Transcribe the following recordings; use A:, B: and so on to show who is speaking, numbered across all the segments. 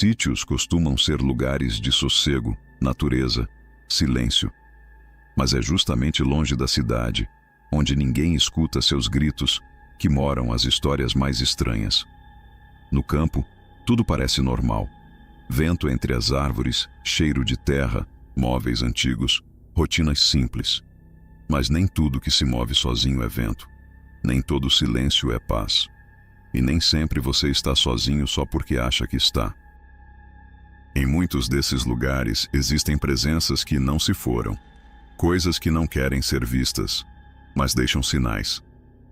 A: Sítios costumam ser lugares de sossego, natureza, silêncio. Mas é justamente longe da cidade, onde ninguém escuta seus gritos, que moram as histórias mais estranhas. No campo, tudo parece normal. Vento entre as árvores, cheiro de terra, móveis antigos, rotinas simples. Mas nem tudo que se move sozinho é vento. Nem todo silêncio é paz. E nem sempre você está sozinho só porque acha que está. Em muitos desses lugares existem presenças que não se foram. Coisas que não querem ser vistas, mas deixam sinais.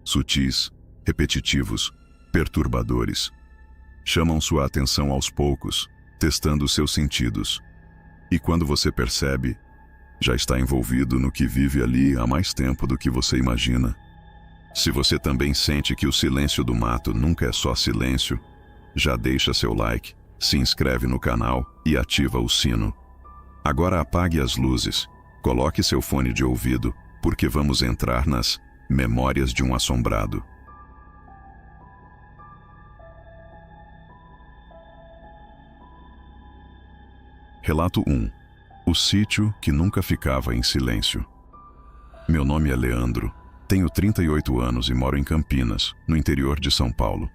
A: Sutis, repetitivos, perturbadores. Chamam sua atenção aos poucos, testando seus sentidos. E quando você percebe, já está envolvido no que vive ali há mais tempo do que você imagina. Se você também sente que o silêncio do mato nunca é só silêncio, já deixa seu like, se inscreve no canal e ativa o sino. Agora apague as luzes, coloque seu fone de ouvido, porque vamos entrar nas Memórias de um Assombrado. Relato 1. O sítio que nunca ficava em silêncio. Meu nome é Leandro, tenho 38 anos e moro em Campinas, no interior de São Paulo.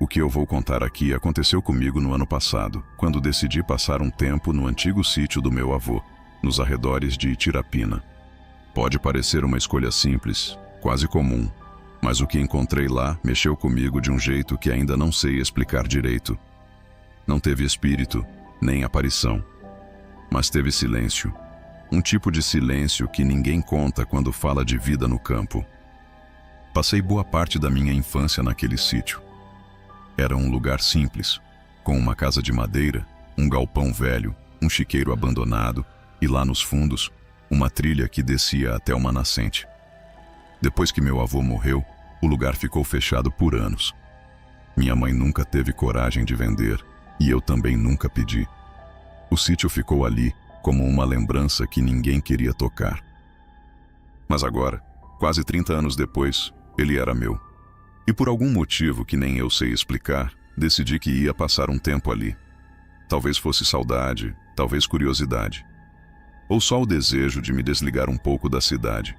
A: O que eu vou contar aqui aconteceu comigo no ano passado, quando decidi passar um tempo no antigo sítio do meu avô, nos arredores de Itirapina. Pode parecer uma escolha simples, quase comum, mas o que encontrei lá mexeu comigo de um jeito que ainda não sei explicar direito. Não teve espírito, nem aparição, mas teve silêncio. Um tipo de silêncio que ninguém conta quando fala de vida no campo. Passei boa parte da minha infância naquele sítio. Era um lugar simples, com uma casa de madeira, um galpão velho, um chiqueiro abandonado e lá nos fundos, uma trilha que descia até uma nascente. Depois que meu avô morreu, o lugar ficou fechado por anos. Minha mãe nunca teve coragem de vender e eu também nunca pedi. O sítio ficou ali como uma lembrança que ninguém queria tocar. Mas agora, quase 30 anos depois, ele era meu. E por algum motivo que nem eu sei explicar, decidi que ia passar um tempo ali. Talvez fosse saudade, talvez curiosidade. Ou só o desejo de me desligar um pouco da cidade.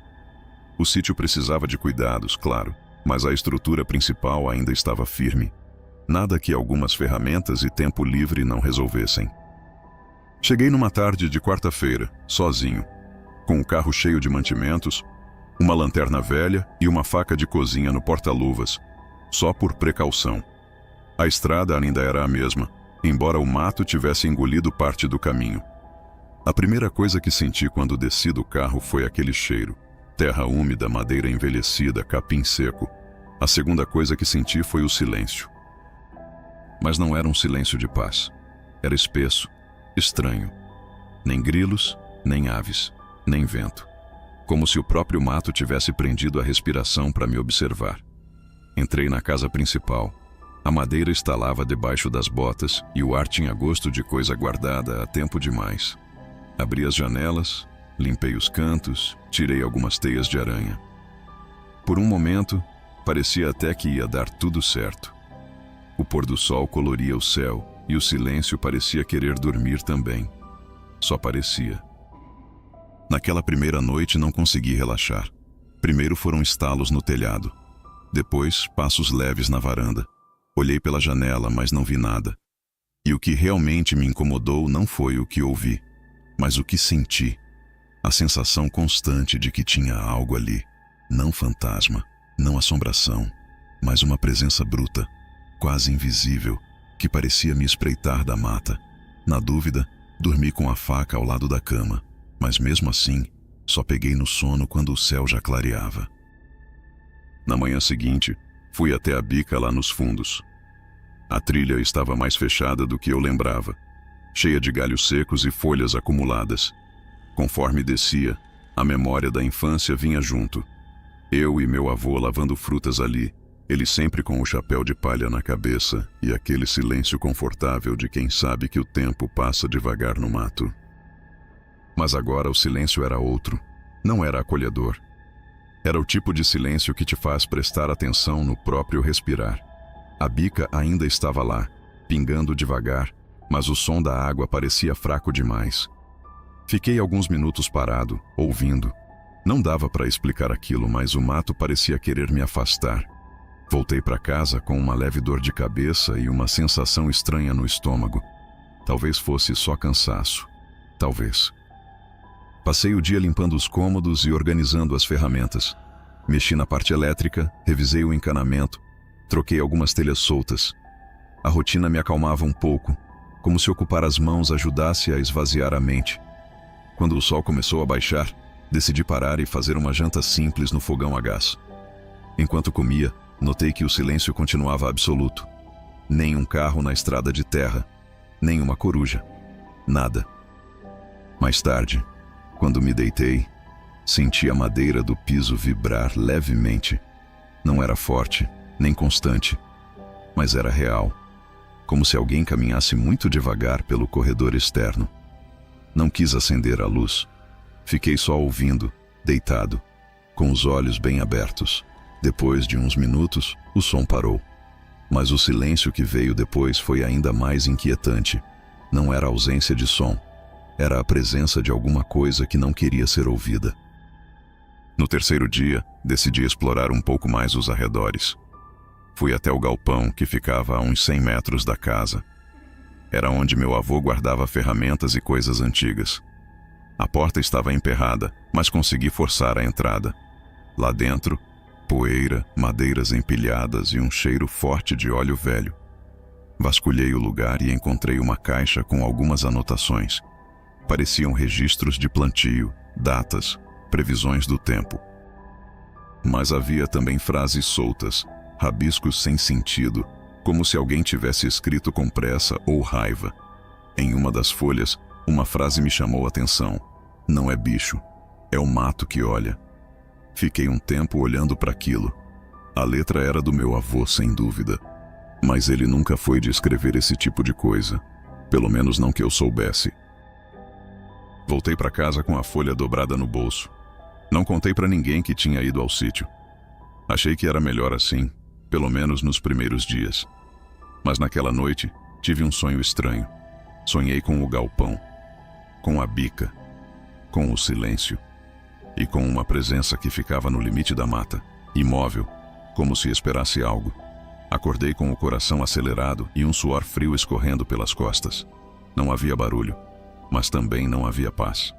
A: O sítio precisava de cuidados, claro, mas a estrutura principal ainda estava firme. Nada que algumas ferramentas e tempo livre não resolvessem. Cheguei numa tarde de quarta-feira, sozinho, com o carro cheio de mantimentos, uma lanterna velha e uma faca de cozinha no porta-luvas, só por precaução. A estrada ainda era a mesma, embora o mato tivesse engolido parte do caminho. A primeira coisa que senti quando desci do carro foi aquele cheiro. Terra úmida, madeira envelhecida, capim seco. A segunda coisa que senti foi o silêncio. Mas não era um silêncio de paz. Era espesso, estranho. Nem grilos, nem aves, nem vento. Como se o próprio mato tivesse prendido a respiração para me observar. Entrei na casa principal. A madeira estalava debaixo das botas e o ar tinha gosto de coisa guardada há tempo demais. Abri as janelas, limpei os cantos, tirei algumas teias de aranha. Por um momento, parecia até que ia dar tudo certo. O pôr do sol coloria o céu e o silêncio parecia querer dormir também. Só parecia. Naquela primeira noite não consegui relaxar. Primeiro foram estalos no telhado. Depois, passos leves na varanda. Olhei pela janela, mas não vi nada. E o que realmente me incomodou não foi o que ouvi, mas o que senti. A sensação constante de que tinha algo ali. Não fantasma, não assombração, mas uma presença bruta, quase invisível, que parecia me espreitar da mata. Na dúvida, dormi com a faca ao lado da cama, mas mesmo assim, só peguei no sono quando o céu já clareava. Na manhã seguinte, fui até a bica lá nos fundos. A trilha estava mais fechada do que eu lembrava, cheia de galhos secos e folhas acumuladas. Conforme descia, a memória da infância vinha junto. Eu e meu avô lavando frutas ali, ele sempre com o chapéu de palha na cabeça e aquele silêncio confortável de quem sabe que o tempo passa devagar no mato. Mas agora o silêncio era outro, não era acolhedor. Era o tipo de silêncio que te faz prestar atenção no próprio respirar. A bica ainda estava lá, pingando devagar, mas o som da água parecia fraco demais. Fiquei alguns minutos parado, ouvindo. Não dava para explicar aquilo, mas o mato parecia querer me afastar. Voltei para casa com uma leve dor de cabeça e uma sensação estranha no estômago. Talvez fosse só cansaço. Talvez. Passei o dia limpando os cômodos e organizando as ferramentas. Mexi na parte elétrica, revisei o encanamento, troquei algumas telhas soltas. A rotina me acalmava um pouco, como se ocupar as mãos ajudasse a esvaziar a mente. Quando o sol começou a baixar, decidi parar e fazer uma janta simples no fogão a gás. Enquanto comia, notei que o silêncio continuava absoluto. Nem um carro na estrada de terra, nem uma coruja. Nada. Mais tarde, quando me deitei, senti a madeira do piso vibrar levemente. Não era forte, nem constante, mas era real, como se alguém caminhasse muito devagar pelo corredor externo. Não quis acender a luz. Fiquei só ouvindo, deitado, com os olhos bem abertos. Depois de uns minutos, o som parou. Mas o silêncio que veio depois foi ainda mais inquietante. Não era a ausência de som, era a presença de alguma coisa que não queria ser ouvida. No terceiro dia, decidi explorar um pouco mais os arredores. Fui até o galpão, que ficava a uns 100 metros da casa. Era onde meu avô guardava ferramentas e coisas antigas. A porta estava emperrada, mas consegui forçar a entrada. Lá dentro, poeira, madeiras empilhadas e um cheiro forte de óleo velho. Vasculhei o lugar e encontrei uma caixa com algumas anotações. Pareciam registros de plantio, datas, previsões do tempo. Mas havia também frases soltas, rabiscos sem sentido, como se alguém tivesse escrito com pressa ou raiva. Em uma das folhas, uma frase me chamou a atenção. Não é bicho, é o mato que olha. Fiquei um tempo olhando para aquilo. A letra era do meu avô, sem dúvida. Mas ele nunca foi de escrever esse tipo de coisa. Pelo menos não que eu soubesse. Voltei para casa com a folha dobrada no bolso. Não contei para ninguém que tinha ido ao sítio. Achei que era melhor assim, pelo menos nos primeiros dias. Mas naquela noite, tive um sonho estranho. Sonhei com o galpão, com a bica, com o silêncio e com uma presença que ficava no limite da mata, imóvel, como se esperasse algo. Acordei com o coração acelerado e um suor frio escorrendo pelas costas. Não havia barulho, mas também não havia paz.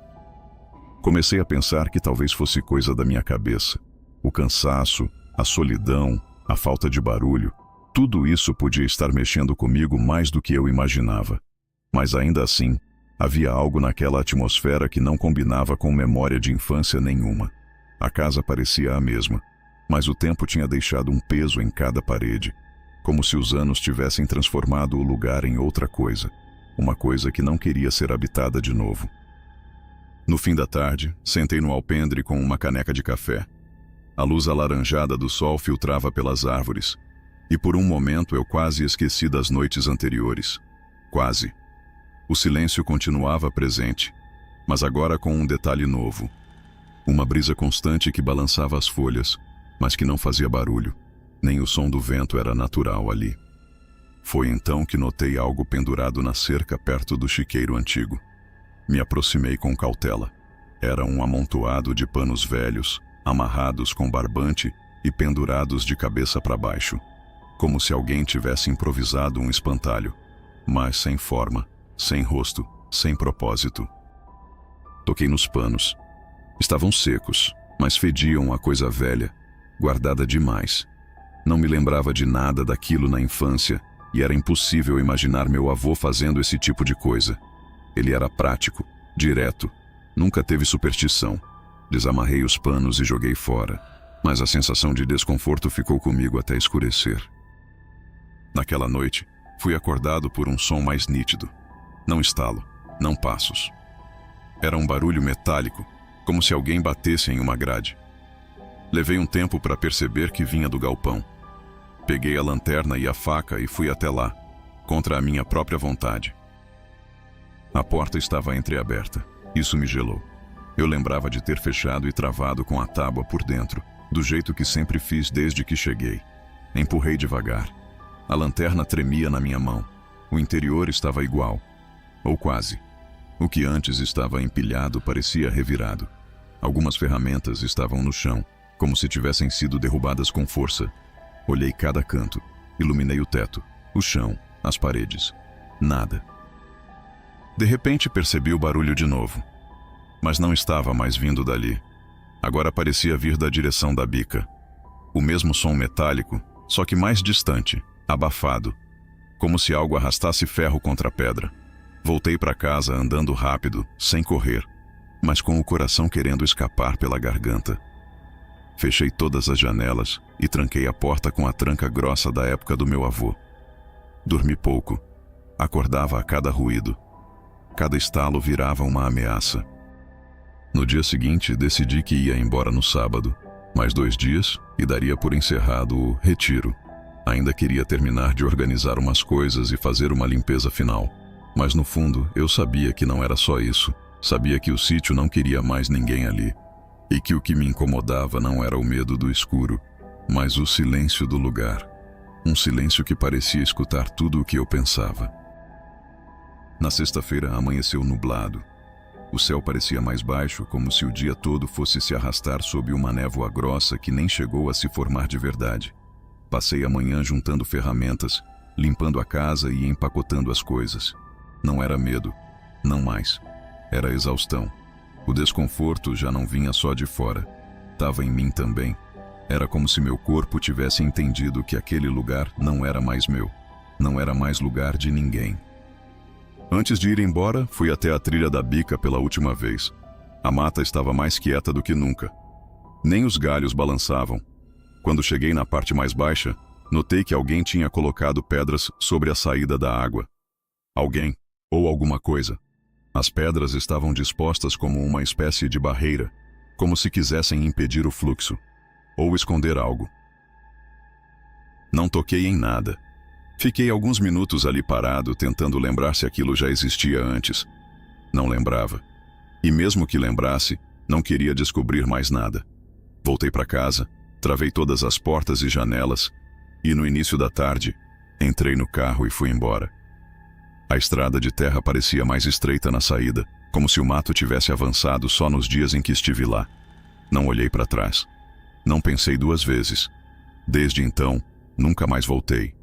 A: Comecei a pensar que talvez fosse coisa da minha cabeça. O cansaço, a solidão, a falta de barulho, tudo isso podia estar mexendo comigo mais do que eu imaginava. Mas ainda assim, havia algo naquela atmosfera que não combinava com memória de infância nenhuma. A casa parecia a mesma, mas o tempo tinha deixado um peso em cada parede, como se os anos tivessem transformado o lugar em outra coisa, uma coisa que não queria ser habitada de novo. No fim da tarde, sentei no alpendre com uma caneca de café. A luz alaranjada do sol filtrava pelas árvores, e por um momento eu quase esqueci das noites anteriores. Quase. O silêncio continuava presente, mas agora com um detalhe novo. Uma brisa constante que balançava as folhas, mas que não fazia barulho. Nem o som do vento era natural ali. Foi então que notei algo pendurado na cerca perto do chiqueiro antigo. Me aproximei com cautela. Era um amontoado de panos velhos, amarrados com barbante e pendurados de cabeça para baixo, como se alguém tivesse improvisado um espantalho, mas sem forma, sem rosto, sem propósito. Toquei nos panos. Estavam secos, mas fediam a coisa velha, guardada demais. Não me lembrava de nada daquilo na infância e era impossível imaginar meu avô fazendo esse tipo de coisa. Ele era prático, direto, nunca teve superstição. Desamarrei os panos e joguei fora, mas a sensação de desconforto ficou comigo até escurecer. Naquela noite, fui acordado por um som mais nítido. Não estalo, não passos. Era um barulho metálico, como se alguém batesse em uma grade. Levei um tempo para perceber que vinha do galpão. Peguei a lanterna e a faca e fui até lá, contra a minha própria vontade. A porta estava entreaberta. Isso me gelou. Eu lembrava de ter fechado e travado com a tábua por dentro, do jeito que sempre fiz desde que cheguei. Empurrei devagar. A lanterna tremia na minha mão. O interior estava igual, ou quase. O que antes estava empilhado parecia revirado. Algumas ferramentas estavam no chão, como se tivessem sido derrubadas com força. Olhei cada canto, iluminei o teto, o chão, as paredes. Nada. De repente percebi o barulho de novo. Mas não estava mais vindo dali. Agora parecia vir da direção da bica. O mesmo som metálico, só que mais distante, abafado, como se algo arrastasse ferro contra a pedra. Voltei para casa andando rápido, sem correr, mas com o coração querendo escapar pela garganta. Fechei todas as janelas e tranquei a porta com a tranca grossa da época do meu avô. Dormi pouco. Acordava a cada ruído. Cada estalo virava uma ameaça. No dia seguinte, decidi que ia embora no sábado. Mais 2 dias e daria por encerrado o retiro. Ainda queria terminar de organizar umas coisas e fazer uma limpeza final. Mas no fundo, eu sabia que não era só isso. Sabia que o sítio não queria mais ninguém ali. E que o que me incomodava não era o medo do escuro, mas o silêncio do lugar. Um silêncio que parecia escutar tudo o que eu pensava. Na sexta-feira amanheceu nublado. O céu parecia mais baixo, como se o dia todo fosse se arrastar sob uma névoa grossa que nem chegou a se formar de verdade. Passei a manhã juntando ferramentas, limpando a casa e empacotando as coisas. Não era medo, não mais. Era exaustão. O desconforto já não vinha só de fora. Estava em mim também. Era como se meu corpo tivesse entendido que aquele lugar não era mais meu. Não era mais lugar de ninguém. Antes de ir embora, fui até a trilha da bica pela última vez. A mata estava mais quieta do que nunca. Nem os galhos balançavam. Quando cheguei na parte mais baixa, notei que alguém tinha colocado pedras sobre a saída da água. Alguém, ou alguma coisa. As pedras estavam dispostas como uma espécie de barreira, como se quisessem impedir o fluxo, ou esconder algo. Não toquei em nada. Fiquei alguns minutos ali parado, tentando lembrar se aquilo já existia antes. Não lembrava. E mesmo que lembrasse, não queria descobrir mais nada. Voltei para casa, travei todas as portas e janelas, e no início da tarde, entrei no carro e fui embora. A estrada de terra parecia mais estreita na saída, como se o mato tivesse avançado só nos dias em que estive lá. Não olhei para trás. Não pensei 2 vezes. Desde então, nunca mais voltei.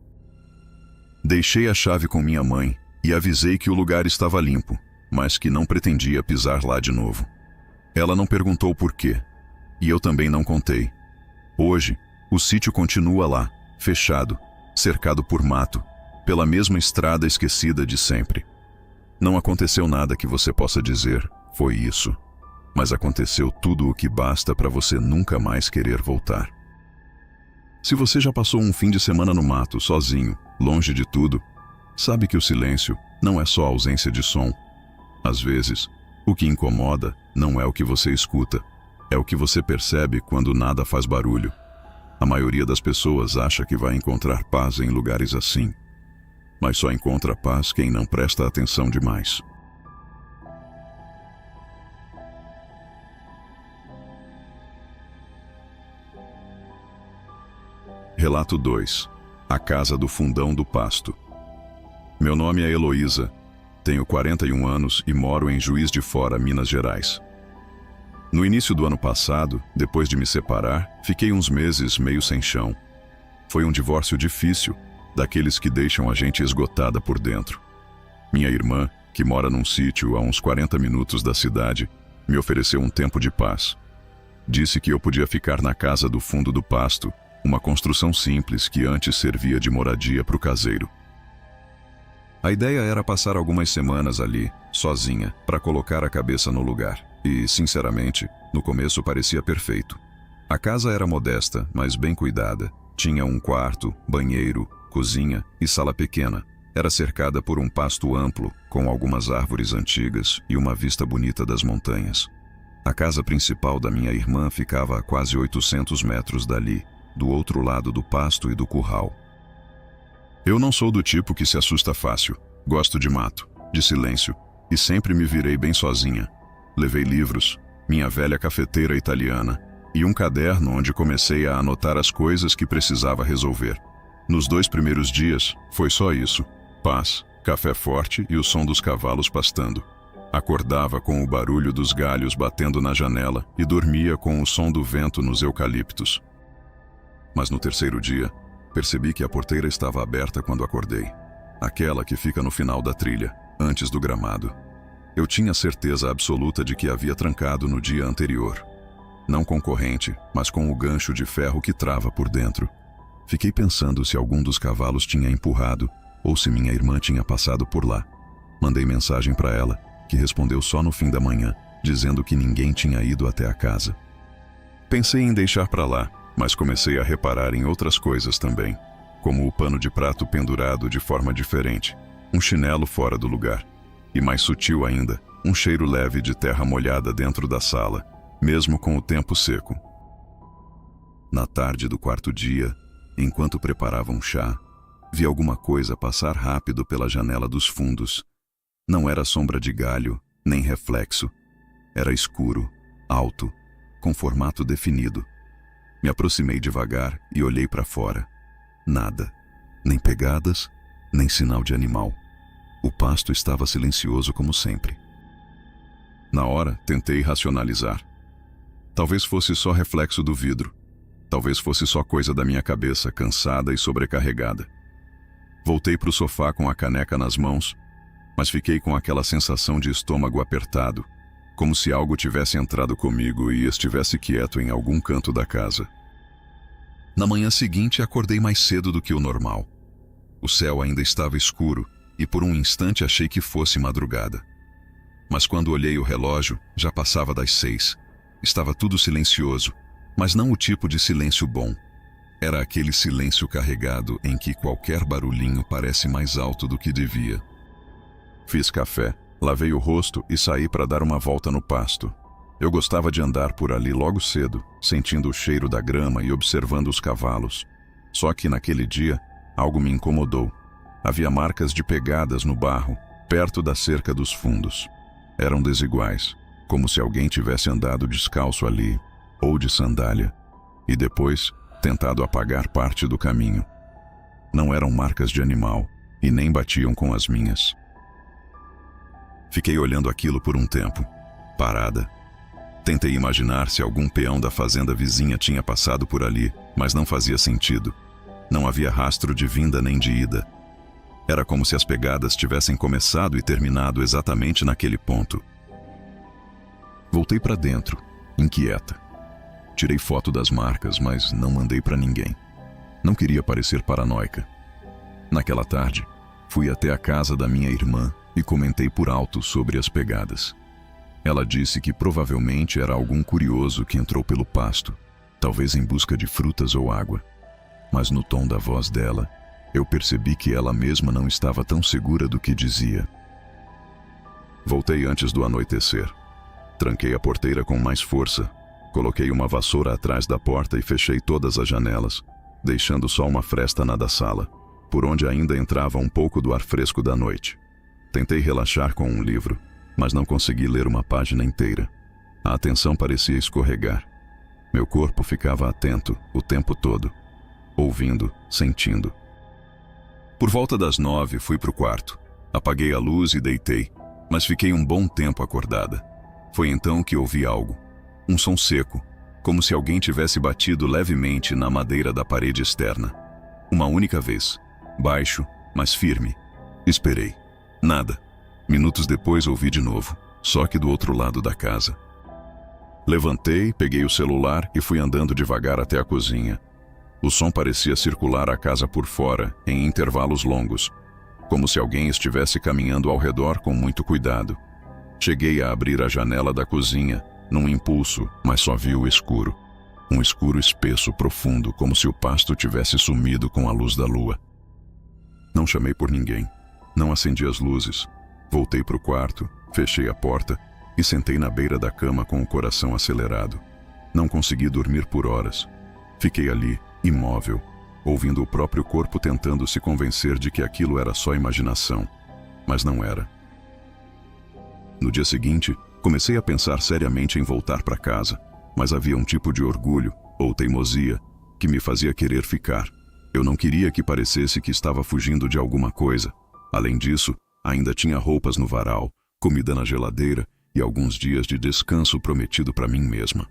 A: Deixei a chave com minha mãe e avisei que o lugar estava limpo, mas que não pretendia pisar lá de novo. Ela não perguntou por quê, e eu também não contei. Hoje, o sítio continua lá, fechado, cercado por mato, pela mesma estrada esquecida de sempre. Não aconteceu nada que você possa dizer, foi isso. Mas aconteceu tudo o que basta para você nunca mais querer voltar. Se você já passou um fim de semana no mato, sozinho, longe de tudo, sabe que o silêncio não é só ausência de som. Às vezes, o que incomoda não é o que você escuta, é o que você percebe quando nada faz barulho. A maioria das pessoas acha que vai encontrar paz em lugares assim, mas só encontra paz quem não presta atenção demais. Relato 2. A Casa do Fundão do Pasto. Meu nome é Heloísa, tenho 41 anos e moro em Juiz de Fora, Minas Gerais. No início do ano passado, depois de me separar, fiquei uns meses meio sem chão. Foi um divórcio difícil, daqueles que deixam a gente esgotada por dentro. Minha irmã, que mora num sítio a uns 40 minutos da cidade, me ofereceu um tempo de paz. Disse que eu podia ficar na casa do fundo do pasto, uma construção simples que antes servia de moradia para o caseiro. A ideia era passar algumas semanas ali, sozinha, para colocar a cabeça no lugar. E, sinceramente, no começo parecia perfeito. A casa era modesta, mas bem cuidada. Tinha um quarto, banheiro, cozinha e sala pequena. Era cercada por um pasto amplo, com algumas árvores antigas e uma vista bonita das montanhas. A casa principal da minha irmã ficava a quase 800 metros dali, do outro lado do pasto e do curral. Eu não sou do tipo que se assusta fácil. Gosto de mato, de silêncio, e sempre me virei bem sozinha. Levei livros, minha velha cafeteira italiana e um caderno onde comecei a anotar as coisas que precisava resolver. Nos 2 primeiros dias, foi só isso: paz, Café forte e o som dos cavalos pastando. Acordava com o barulho dos galhos batendo na janela e dormia com o som do vento nos eucaliptos. Mas no terceiro dia, percebi que a porteira estava aberta quando acordei. Aquela que fica no final da trilha, antes do gramado. Eu tinha certeza absoluta de que havia trancado no dia anterior. Não com corrente, mas com o gancho de ferro que trava por dentro. Fiquei pensando se algum dos cavalos tinha empurrado ou se minha irmã tinha passado por lá. Mandei mensagem para ela, que respondeu só no fim da manhã, dizendo que ninguém tinha ido até a casa. Pensei em deixar para lá, mas comecei a reparar em outras coisas também, como o pano de prato pendurado de forma diferente, um chinelo fora do lugar, e mais sutil ainda, um cheiro leve de terra molhada dentro da sala, mesmo com o tempo seco. Na tarde do quarto dia, enquanto preparava um chá, vi alguma coisa passar rápido pela janela dos fundos. Não era sombra de galho, nem reflexo. Era escuro, alto, com formato definido. Me aproximei devagar e olhei para fora. Nada. Nem pegadas, nem sinal de animal. O pasto estava silencioso como sempre. Na hora, tentei racionalizar. Talvez fosse só reflexo do vidro. Talvez fosse só coisa da minha cabeça, cansada e sobrecarregada. Voltei para o sofá com a caneca nas mãos, mas fiquei com aquela sensação de estômago apertado, como se algo tivesse entrado comigo e estivesse quieto em algum canto da casa. Na manhã seguinte, acordei mais cedo do que o normal. O céu ainda estava escuro e por um instante achei que fosse madrugada. Mas quando olhei o relógio, já passava das 6. Estava tudo silencioso, mas não o tipo de silêncio bom. Era aquele silêncio carregado em que qualquer barulhinho parece mais alto do que devia. Fiz café, lavei o rosto e saí para dar uma volta no pasto. Eu gostava de andar por ali logo cedo, sentindo o cheiro da grama e observando os cavalos. Só que naquele dia, algo me incomodou. Havia marcas de pegadas no barro, perto da cerca dos fundos. Eram desiguais, como se alguém tivesse andado descalço ali, ou de sandália, e depois tentado apagar parte do caminho. Não eram marcas de animal, e nem batiam com as minhas. Fiquei olhando aquilo por um tempo, parada. Tentei imaginar se algum peão da fazenda vizinha tinha passado por ali, mas não fazia sentido. Não havia rastro de vinda nem de ida. Era como se as pegadas tivessem começado e terminado exatamente naquele ponto. Voltei para dentro, inquieta. Tirei foto das marcas, mas não mandei para ninguém. Não queria parecer paranoica. Naquela tarde, fui até a casa da minha irmã e comentei por alto sobre as pegadas. Ela disse que provavelmente era algum curioso que entrou pelo pasto, talvez em busca de frutas ou água. Mas no tom da voz dela, eu percebi que ela mesma não estava tão segura do que dizia. Voltei antes do anoitecer. Tranquei a porteira com mais força, coloquei uma vassoura atrás da porta e fechei todas as janelas, deixando só uma fresta na da sala, por onde ainda entrava um pouco do ar fresco da noite. Tentei relaxar com um livro, mas não consegui ler uma página inteira. A atenção parecia escorregar. Meu corpo ficava atento o tempo todo, ouvindo, sentindo. Por volta das 9, fui para o quarto. Apaguei a luz e deitei, mas fiquei um bom tempo acordada. Foi então que ouvi algo. Um som seco, como se alguém tivesse batido levemente na madeira da parede externa. Uma única vez. Baixo, mas firme. Esperei. Nada. Minutos depois ouvi de novo, só que do outro lado da casa. Levantei, peguei o celular e fui andando devagar até a cozinha. O som parecia circular a casa por fora, em intervalos longos, como se alguém estivesse caminhando ao redor com muito cuidado. Cheguei a abrir a janela da cozinha, num impulso, mas só vi o escuro. Um escuro espesso, profundo, como se o pasto tivesse sumido com a luz da lua. Não chamei por ninguém. Não acendi as luzes. Voltei para o quarto, fechei a porta e sentei na beira da cama com o coração acelerado. Não consegui dormir por horas. Fiquei ali, imóvel, ouvindo o próprio corpo tentando se convencer de que aquilo era só imaginação. Mas não era. No dia seguinte, comecei a pensar seriamente em voltar para casa, mas havia um tipo de orgulho, ou teimosia, que me fazia querer ficar. Eu não queria que parecesse que estava fugindo de alguma coisa, Além disso, ainda tinha roupas no varal, comida na geladeira e alguns dias de descanso prometido para mim mesma.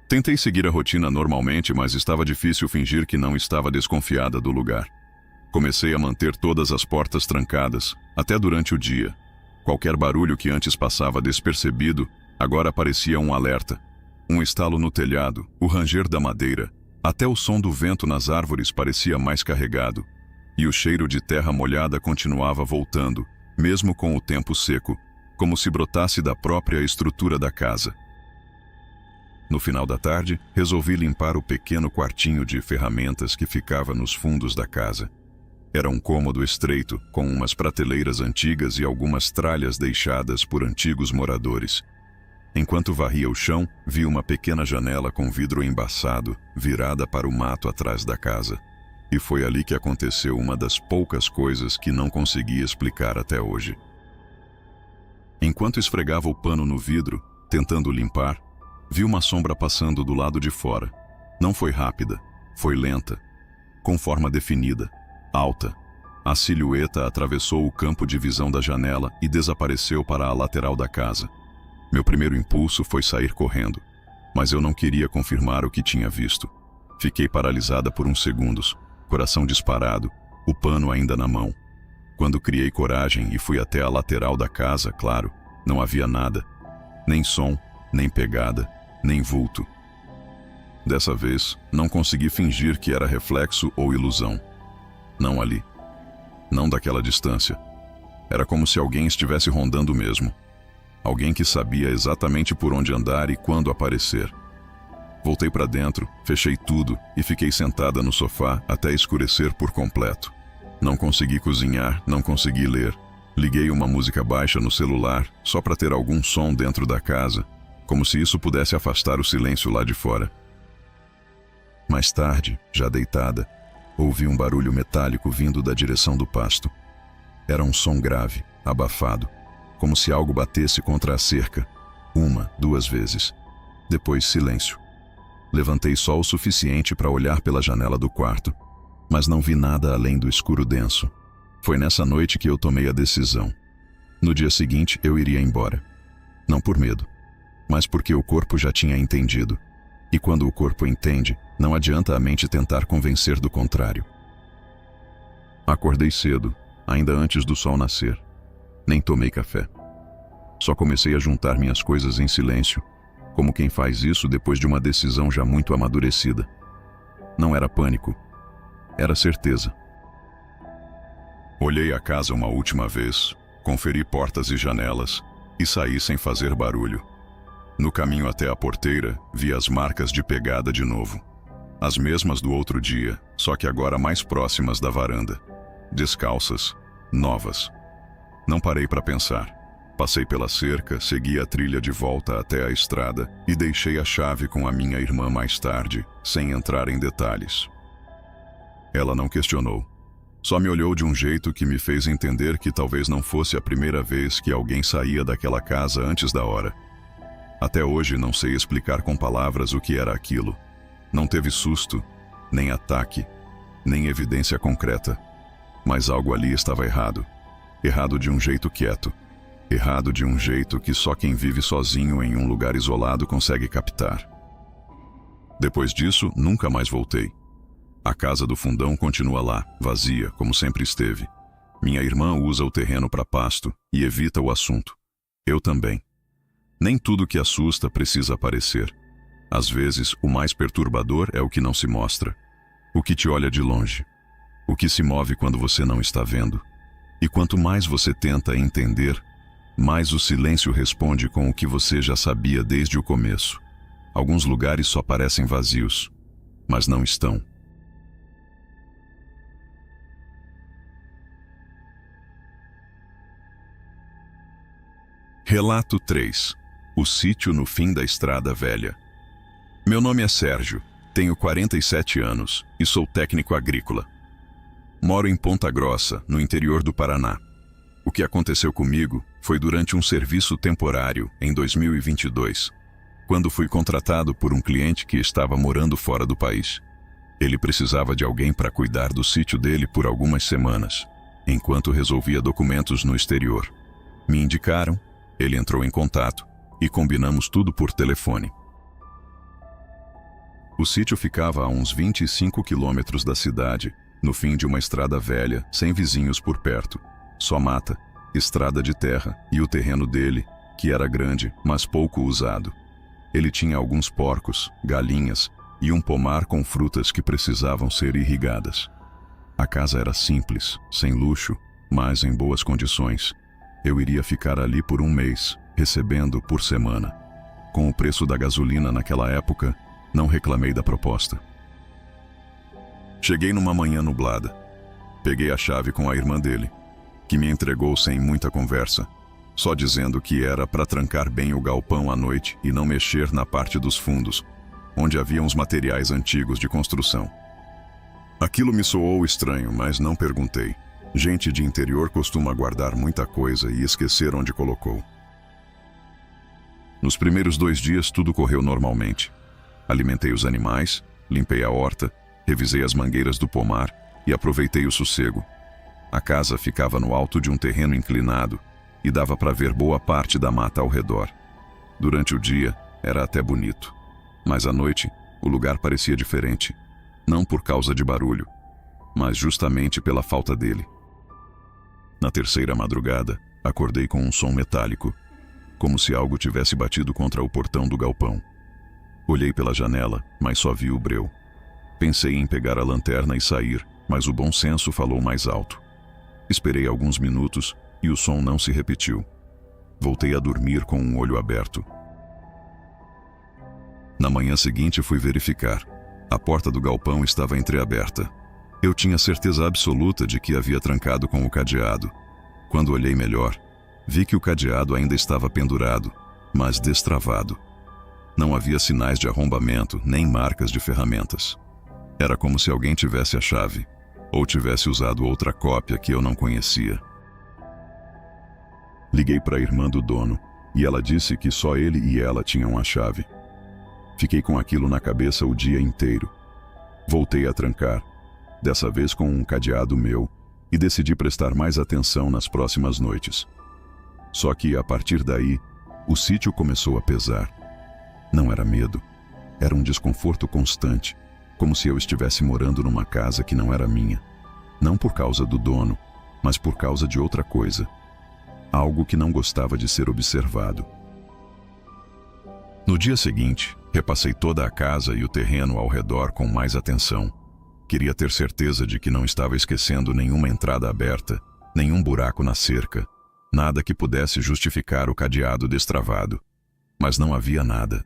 A: Tentei seguir a rotina normalmente, mas estava difícil fingir que não estava desconfiada do lugar. Comecei a manter todas as portas trancadas, até durante o dia. Qualquer barulho que antes passava despercebido, agora parecia um alerta. Um estalo no telhado, o ranger da madeira, até o som do vento nas árvores parecia mais carregado. E o cheiro de terra molhada continuava voltando, mesmo com o tempo seco, como se brotasse da própria estrutura da casa. No final da tarde, resolvi limpar o pequeno quartinho de ferramentas que ficava nos fundos da casa. Era um cômodo estreito, com umas prateleiras antigas e algumas tralhas deixadas por antigos moradores. Enquanto varria o chão, vi uma pequena janela com vidro embaçado, virada para o mato atrás da casa. E foi ali que aconteceu uma das poucas coisas que não consegui explicar até hoje. Enquanto esfregava o pano no vidro, tentando limpar, vi uma sombra passando do lado de fora. Não foi rápida, foi lenta, com forma definida, alta. A silhueta atravessou o campo de visão da janela e desapareceu para a lateral da casa. Meu primeiro impulso foi sair correndo, mas eu não queria confirmar o que tinha visto. Fiquei paralisada por uns segundos, coração disparado, o pano ainda na mão. Quando criei coragem e fui até a lateral da casa, claro, não havia nada, nem som, nem pegada, nem vulto. Dessa vez, não consegui fingir que era reflexo ou ilusão. Não ali. Não daquela distância. Era como se alguém estivesse rondando mesmo. Alguém que sabia exatamente por onde andar e quando aparecer. Voltei para dentro, fechei tudo e fiquei sentada no sofá até escurecer por completo. Não consegui cozinhar, não consegui ler. Liguei uma música baixa no celular, só para ter algum som dentro da casa, como se isso pudesse afastar o silêncio lá de fora. Mais tarde, já deitada, ouvi um barulho metálico vindo da direção do pasto. Era um som grave, abafado, como se algo batesse contra a cerca, 1, 2 vezes. Depois silêncio. Levantei só o suficiente para olhar pela janela do quarto, mas não vi nada além do escuro denso. Foi nessa noite que eu tomei a decisão. No dia seguinte eu iria embora. Não por medo, mas porque o corpo já tinha entendido. E quando o corpo entende, não adianta a mente tentar convencer do contrário. Acordei cedo, ainda antes do sol nascer. Nem tomei café. Só comecei a juntar minhas coisas em silêncio, como quem faz isso depois de uma decisão já muito amadurecida. Não era pânico, era certeza. Olhei a casa uma última vez, conferi portas e janelas e saí sem fazer barulho. No caminho até a porteira, vi as marcas de pegada de novo. As mesmas do outro dia, só que agora mais próximas da varanda. Descalças, novas. Não parei para pensar. Passei pela cerca, segui a trilha de volta até a estrada e deixei a chave com a minha irmã mais tarde, sem entrar em detalhes. Ela não questionou. Só me olhou de um jeito que me fez entender que talvez não fosse a primeira vez que alguém saía daquela casa antes da hora. Até hoje não sei explicar com palavras o que era aquilo. Não teve susto, nem ataque, nem evidência concreta. Mas algo ali estava errado. Errado de um jeito quieto. Errado de um jeito que só quem vive sozinho em um lugar isolado consegue captar. Depois disso, nunca mais voltei. A casa do fundão continua lá, vazia, como sempre esteve. Minha irmã usa o terreno para pasto e evita o assunto. Eu também. Nem tudo que assusta precisa aparecer. Às vezes, o mais perturbador é o que não se mostra. O que te olha de longe. O que se move quando você não está vendo. E quanto mais você tenta entender, mais o silêncio responde com o que você já sabia desde o começo. Alguns lugares só parecem vazios, mas não estão. Relato 3. O sítio no fim da estrada velha. Meu nome é Sérgio, tenho 47 anos e sou técnico agrícola. Moro em Ponta Grossa, no interior do Paraná. O que aconteceu comigo foi durante um serviço temporário em 2022, quando fui contratado por um cliente que estava morando fora do país. Ele precisava de alguém para cuidar do sítio dele por algumas semanas. enquanto resolvia documentos no exterior. Me indicaram, ele entrou em contato e combinamos tudo por telefone. O sítio ficava a uns 25 quilômetros da cidade, no fim de uma estrada velha, sem vizinhos por perto. Só mata, estrada de terra e o terreno dele, que era grande, mas pouco usado. Ele tinha alguns porcos, galinhas e um pomar com frutas que precisavam ser irrigadas. A casa era simples, sem luxo, mas em boas condições. Eu iria ficar ali por um mês, recebendo por semana. Com o preço da gasolina naquela época, não reclamei da proposta. Cheguei numa manhã nublada. Peguei a chave com a irmã dele, que me entregou sem muita conversa, só dizendo que era para trancar bem o galpão à noite e não mexer na parte dos fundos, onde haviam os materiais antigos de construção. Aquilo me soou estranho, mas não perguntei. Gente de interior costuma guardar muita coisa e esquecer onde colocou. Nos primeiros 2 dias tudo correu normalmente. Alimentei os animais, limpei a horta, revisei as mangueiras do pomar e aproveitei o sossego. A casa ficava no alto de um terreno inclinado e dava para ver boa parte da mata ao redor. Durante o dia era até bonito, mas à noite o lugar parecia diferente, não por causa de barulho, mas justamente pela falta dele. Na terceira madrugada, acordei com um som metálico, como se algo tivesse batido contra o portão do galpão. Olhei pela janela, mas só vi o breu. Pensei em pegar a lanterna e sair, mas o bom senso falou mais alto. Esperei alguns minutos e o som não se repetiu. Voltei a dormir com um olho aberto. Na manhã seguinte fui verificar. A porta do galpão estava entreaberta. Eu tinha certeza absoluta de que havia trancado com o cadeado. Quando olhei melhor, vi que o cadeado ainda estava pendurado, mas destravado. Não havia sinais de arrombamento, nem marcas de ferramentas. Era como se alguém tivesse a chave, ou tivesse usado outra cópia que eu não conhecia. Liguei para a irmã do dono, e ela disse que só ele e ela tinham a chave. Fiquei com aquilo na cabeça o dia inteiro. Voltei a trancar, dessa vez com um cadeado meu, e decidi prestar mais atenção nas próximas noites. Só que, a partir daí, o sítio começou a pesar. Não era medo, era um desconforto constante, como se eu estivesse morando numa casa que não era minha. Não por causa do dono, mas por causa de outra coisa. Algo que não gostava de ser observado. No dia seguinte, repassei toda a casa e o terreno ao redor com mais atenção. Queria ter certeza de que não estava esquecendo nenhuma entrada aberta, nenhum buraco na cerca, nada que pudesse justificar o cadeado destravado. Mas não havia nada.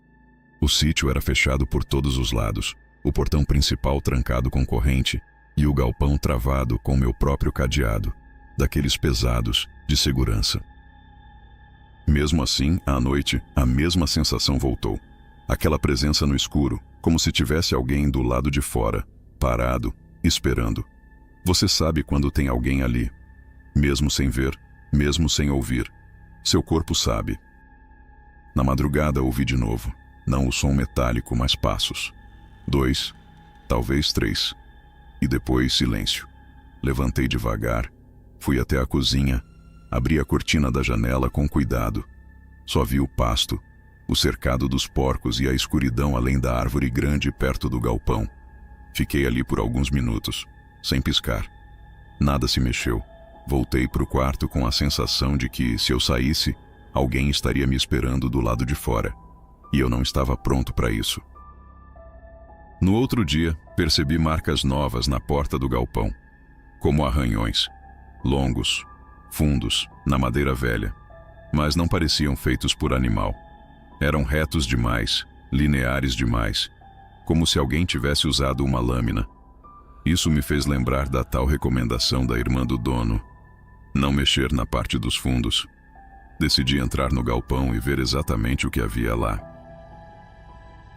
A: O sítio era fechado por todos os lados, o portão principal trancado com corrente e o galpão travado com meu próprio cadeado, daqueles pesados, de segurança. Mesmo assim, à noite, a mesma sensação voltou. Aquela presença no escuro, como se tivesse alguém do lado de fora, parado, esperando. Você sabe quando tem alguém ali, mesmo sem ver, mesmo sem ouvir. Seu corpo sabe. Na madrugada ouvi de novo, não o som metálico, mas passos. 2, talvez 3. E depois silêncio. Levantei devagar, fui até a cozinha, abri a cortina da janela com cuidado. Só vi o pasto, o cercado dos porcos e a escuridão além da árvore grande perto do galpão. Fiquei ali por alguns minutos, sem piscar. Nada se mexeu. Voltei para o quarto com a sensação de que, se eu saísse, alguém estaria me esperando do lado de fora. E eu não estava pronto para isso. No outro dia, percebi marcas novas na porta do galpão, como arranhões, longos, fundos, na madeira velha, mas não pareciam feitos por animal. Eram retos demais, lineares demais, como se alguém tivesse usado uma lâmina. Isso me fez lembrar da tal recomendação da irmã do dono, não mexer na parte dos fundos. Decidi entrar no galpão e ver exatamente o que havia lá.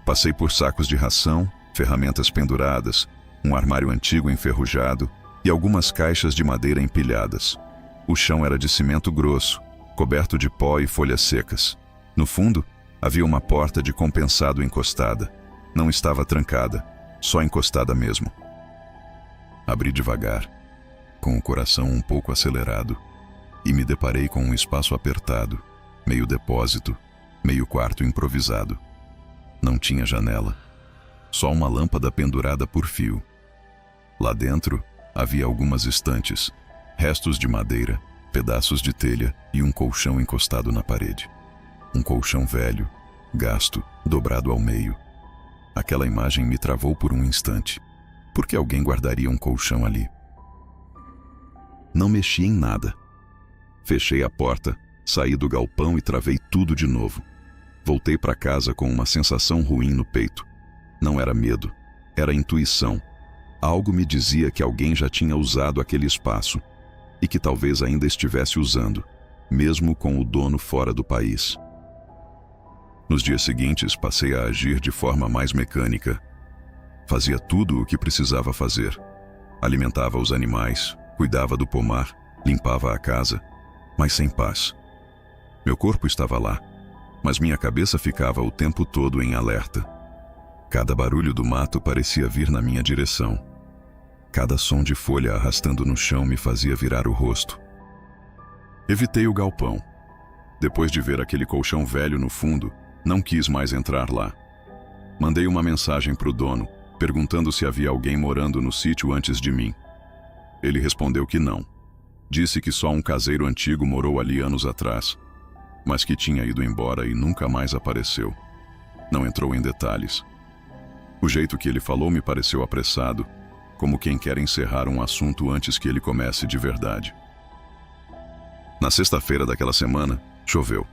A: Passei por sacos de ração, ferramentas penduradas, um armário antigo enferrujado e algumas caixas de madeira empilhadas. O chão era de cimento grosso, coberto de pó e folhas secas. No fundo, havia uma porta de compensado encostada. Não estava trancada, só encostada mesmo. Abri devagar. com o coração um pouco acelerado, e me deparei com um espaço apertado, meio depósito, meio quarto improvisado. Não tinha janela, só uma lâmpada pendurada por fio. Lá dentro havia algumas estantes, restos de madeira, pedaços de telha e um colchão encostado na parede. Um colchão velho, gasto, dobrado ao meio. Aquela imagem me travou por um instante. Por que alguém guardaria um colchão ali? Não mexi em nada. Fechei a porta, saí do galpão e travei tudo de novo. Voltei para casa com uma sensação ruim no peito. Não era medo, era intuição. Algo me dizia que alguém já tinha usado aquele espaço e que talvez ainda estivesse usando, mesmo com o dono fora do país. Nos dias seguintes, passei a agir de forma mais mecânica. Fazia tudo o que precisava fazer. Alimentava os animais, cuidava do pomar, limpava a casa, mas sem paz. Meu corpo estava lá, mas minha cabeça ficava o tempo todo em alerta. Cada barulho do mato parecia vir na minha direção. Cada som de folha arrastando no chão me fazia virar o rosto. Evitei o galpão. Depois de ver aquele colchão velho no fundo, não quis mais entrar lá. Mandei uma mensagem para o dono, perguntando se havia alguém morando no sítio antes de mim. Ele respondeu que não. Disse que só um caseiro antigo morou ali anos atrás, mas que tinha ido embora e nunca mais apareceu. Não entrou em detalhes. O jeito que ele falou me pareceu apressado, como quem quer encerrar um assunto antes que ele comece de verdade. Na sexta-feira daquela semana, choveu.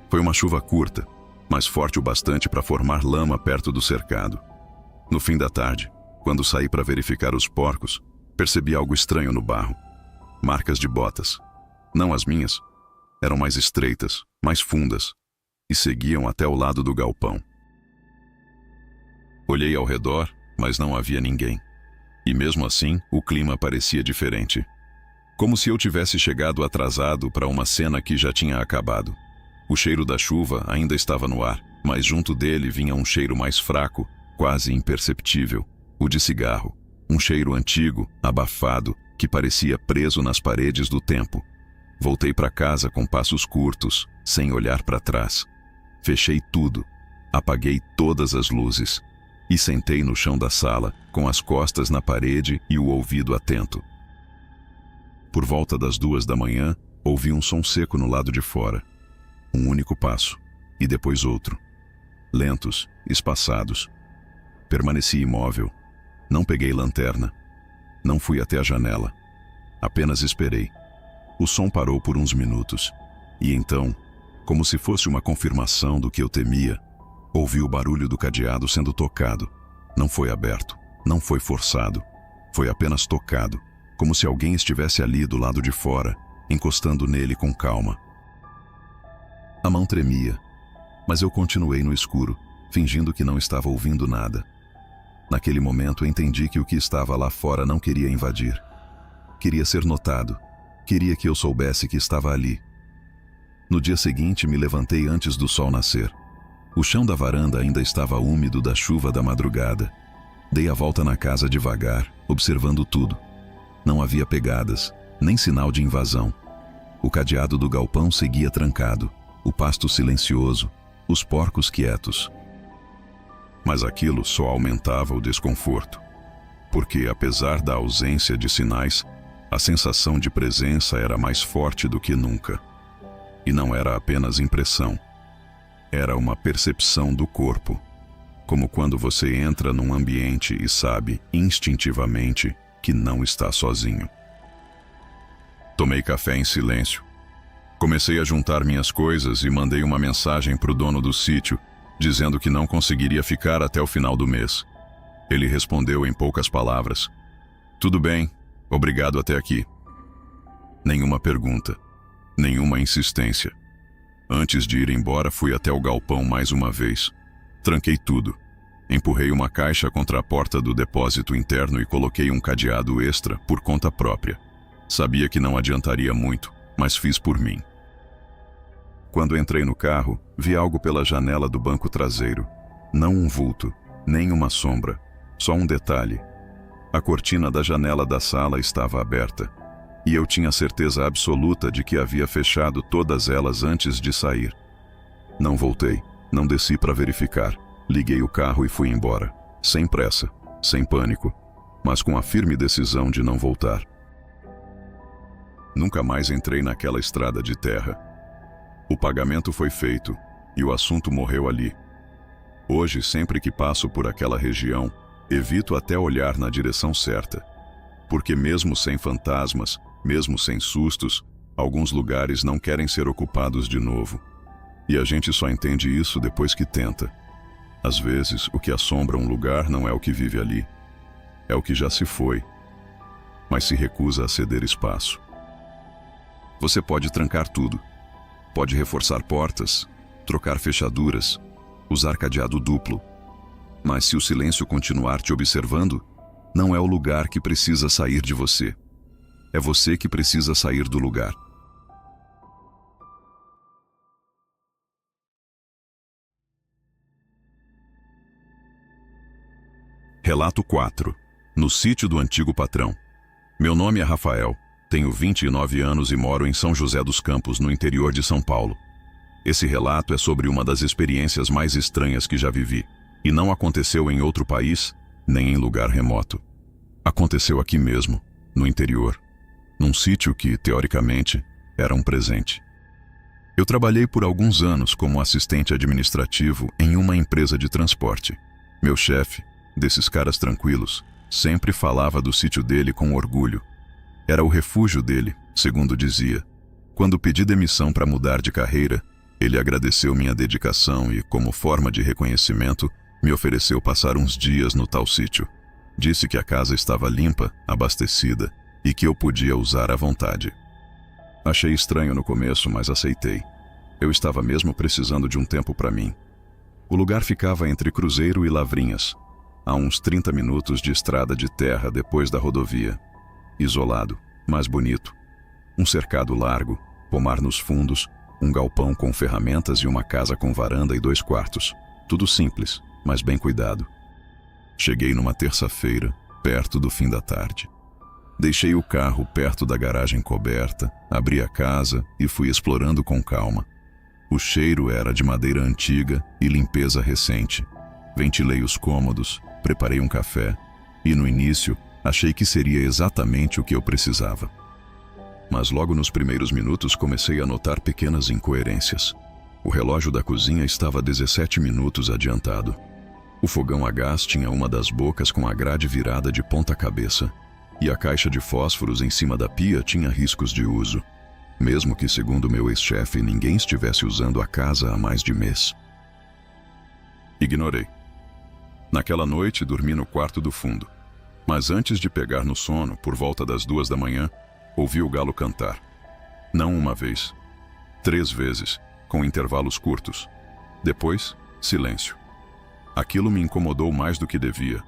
A: Foi uma chuva curta, mas forte o bastante para formar lama perto do cercado. No fim da tarde, quando saí para verificar os porcos, percebi algo estranho no barro. Marcas de botas. Não as minhas. Eram mais estreitas, mais fundas, e seguiam até o lado do galpão. Olhei ao redor, mas não havia ninguém. E mesmo assim, o clima parecia diferente. Como se eu tivesse chegado atrasado para uma cena que já tinha acabado. O cheiro da chuva ainda estava no ar, mas junto dele vinha um cheiro mais fraco, quase imperceptível, o de cigarro. Um cheiro antigo, abafado, que parecia preso nas paredes do tempo. Voltei para casa com passos curtos, sem olhar para trás. Fechei tudo, apaguei todas as luzes e sentei no chão da sala, com as costas na parede e o ouvido atento. Por volta das 2 da manhã, ouvi um som seco no lado de fora. Um único passo, e depois outro. Lentos, espaçados. Permaneci imóvel. Não peguei lanterna. Não fui até a janela. Apenas esperei. O som parou por uns minutos. E então, como se fosse uma confirmação do que eu temia, ouvi o barulho do cadeado sendo tocado. Não foi aberto, não foi forçado. Foi apenas tocado, como se alguém estivesse ali do lado de fora, encostando nele com calma. A mão tremia, mas eu continuei no escuro, fingindo que não estava ouvindo nada. Naquele momento entendi que o que estava lá fora não queria invadir. Queria ser notado. Queria que eu soubesse que estava ali. No dia seguinte me levantei antes do sol nascer. O chão da varanda ainda estava úmido da chuva da madrugada. Dei a volta na casa devagar, observando tudo. Não havia pegadas, nem sinal de invasão. O cadeado do galpão seguia trancado, o pasto silencioso, os porcos quietos. Mas aquilo só aumentava o desconforto, porque apesar da ausência de sinais, a sensação de presença era mais forte do que nunca. E não era apenas impressão. Era uma percepção do corpo, como quando você entra num ambiente e sabe, instintivamente, que não está sozinho. Tomei café em silêncio. Comecei a juntar minhas coisas e mandei uma mensagem para o dono do sítio, dizendo que não conseguiria ficar até o final do mês. Ele respondeu em poucas palavras: "Tudo bem, obrigado até aqui." Nenhuma pergunta, nenhuma insistência. Antes de ir embora, fui até o galpão mais uma vez. Tranquei tudo. Empurrei uma caixa contra a porta do depósito interno e coloquei um cadeado extra por conta própria. Sabia que não adiantaria muito, mas fiz por mim. Quando entrei no carro, vi algo pela janela do banco traseiro. Não um vulto, nem uma sombra, só um detalhe. A cortina da janela da sala estava aberta, e eu tinha certeza absoluta de que havia fechado todas elas antes de sair. Não voltei, não desci para verificar. Liguei o carro e fui embora, sem pressa, sem pânico, mas com a firme decisão de não voltar. Nunca mais entrei naquela estrada de terra. O pagamento foi feito e o assunto morreu ali. Hoje, sempre que passo por aquela região, evito até olhar na direção certa, porque mesmo sem fantasmas, mesmo sem sustos, alguns lugares não querem ser ocupados de novo. E a gente só entende isso depois que tenta. Às vezes, o que assombra um lugar não é o que vive ali, é o que já se foi, mas se recusa a ceder espaço. Você pode trancar tudo, pode reforçar portas, trocar fechaduras, usar cadeado duplo, mas se o silêncio continuar te observando, não é o lugar que precisa sair de você. É você que precisa sair do lugar. Relato 4. No sítio do antigo patrão. Meu nome é Rafael, tenho 29 anos e moro em São José dos Campos, no interior de São Paulo. Esse relato é sobre uma das experiências mais estranhas que já vivi, e não aconteceu em outro país, nem em lugar remoto. Aconteceu aqui mesmo, no interior, num sítio que, teoricamente, era um presente. Eu trabalhei por alguns anos como assistente administrativo em uma empresa de transporte. Meu chefe, desses caras tranquilos, sempre falava do sítio dele com orgulho. Era o refúgio dele, segundo dizia. Quando pedi demissão para mudar de carreira, ele agradeceu minha dedicação e, como forma de reconhecimento, me ofereceu passar uns dias no tal sítio. Disse que a casa estava limpa, abastecida e que eu podia usar à vontade. Achei estranho no começo, mas aceitei. Eu estava mesmo precisando de um tempo para mim. O lugar ficava entre Cruzeiro e Lavrinhas, a uns 30 minutos de estrada de terra depois da rodovia. Isolado, mas bonito. Um cercado largo, pomar nos fundos, um galpão com ferramentas e uma casa com varanda e 2 quartos. Tudo simples, mas bem cuidado. Cheguei numa terça-feira, perto do fim da tarde. Deixei o carro perto da garagem coberta, abri a casa e fui explorando com calma. O cheiro era de madeira antiga e limpeza recente. Ventilei os cômodos, preparei um café e, no início, achei que seria exatamente o que eu precisava. Mas logo nos primeiros minutos comecei a notar pequenas incoerências. O relógio da cozinha estava 17 minutos adiantado. O fogão a gás tinha uma das bocas com a grade virada de ponta cabeça, e a caixa de fósforos em cima da pia tinha riscos de uso, mesmo que, segundo meu ex-chefe, ninguém estivesse usando a casa há mais de mês. Ignorei. Naquela noite dormi no quarto do fundo, mas antes de pegar no sono, por volta das 2 da manhã, ouvi o galo cantar. Não uma vez, 3 vezes, com intervalos curtos. Depois, silêncio. Aquilo me incomodou mais do que devia.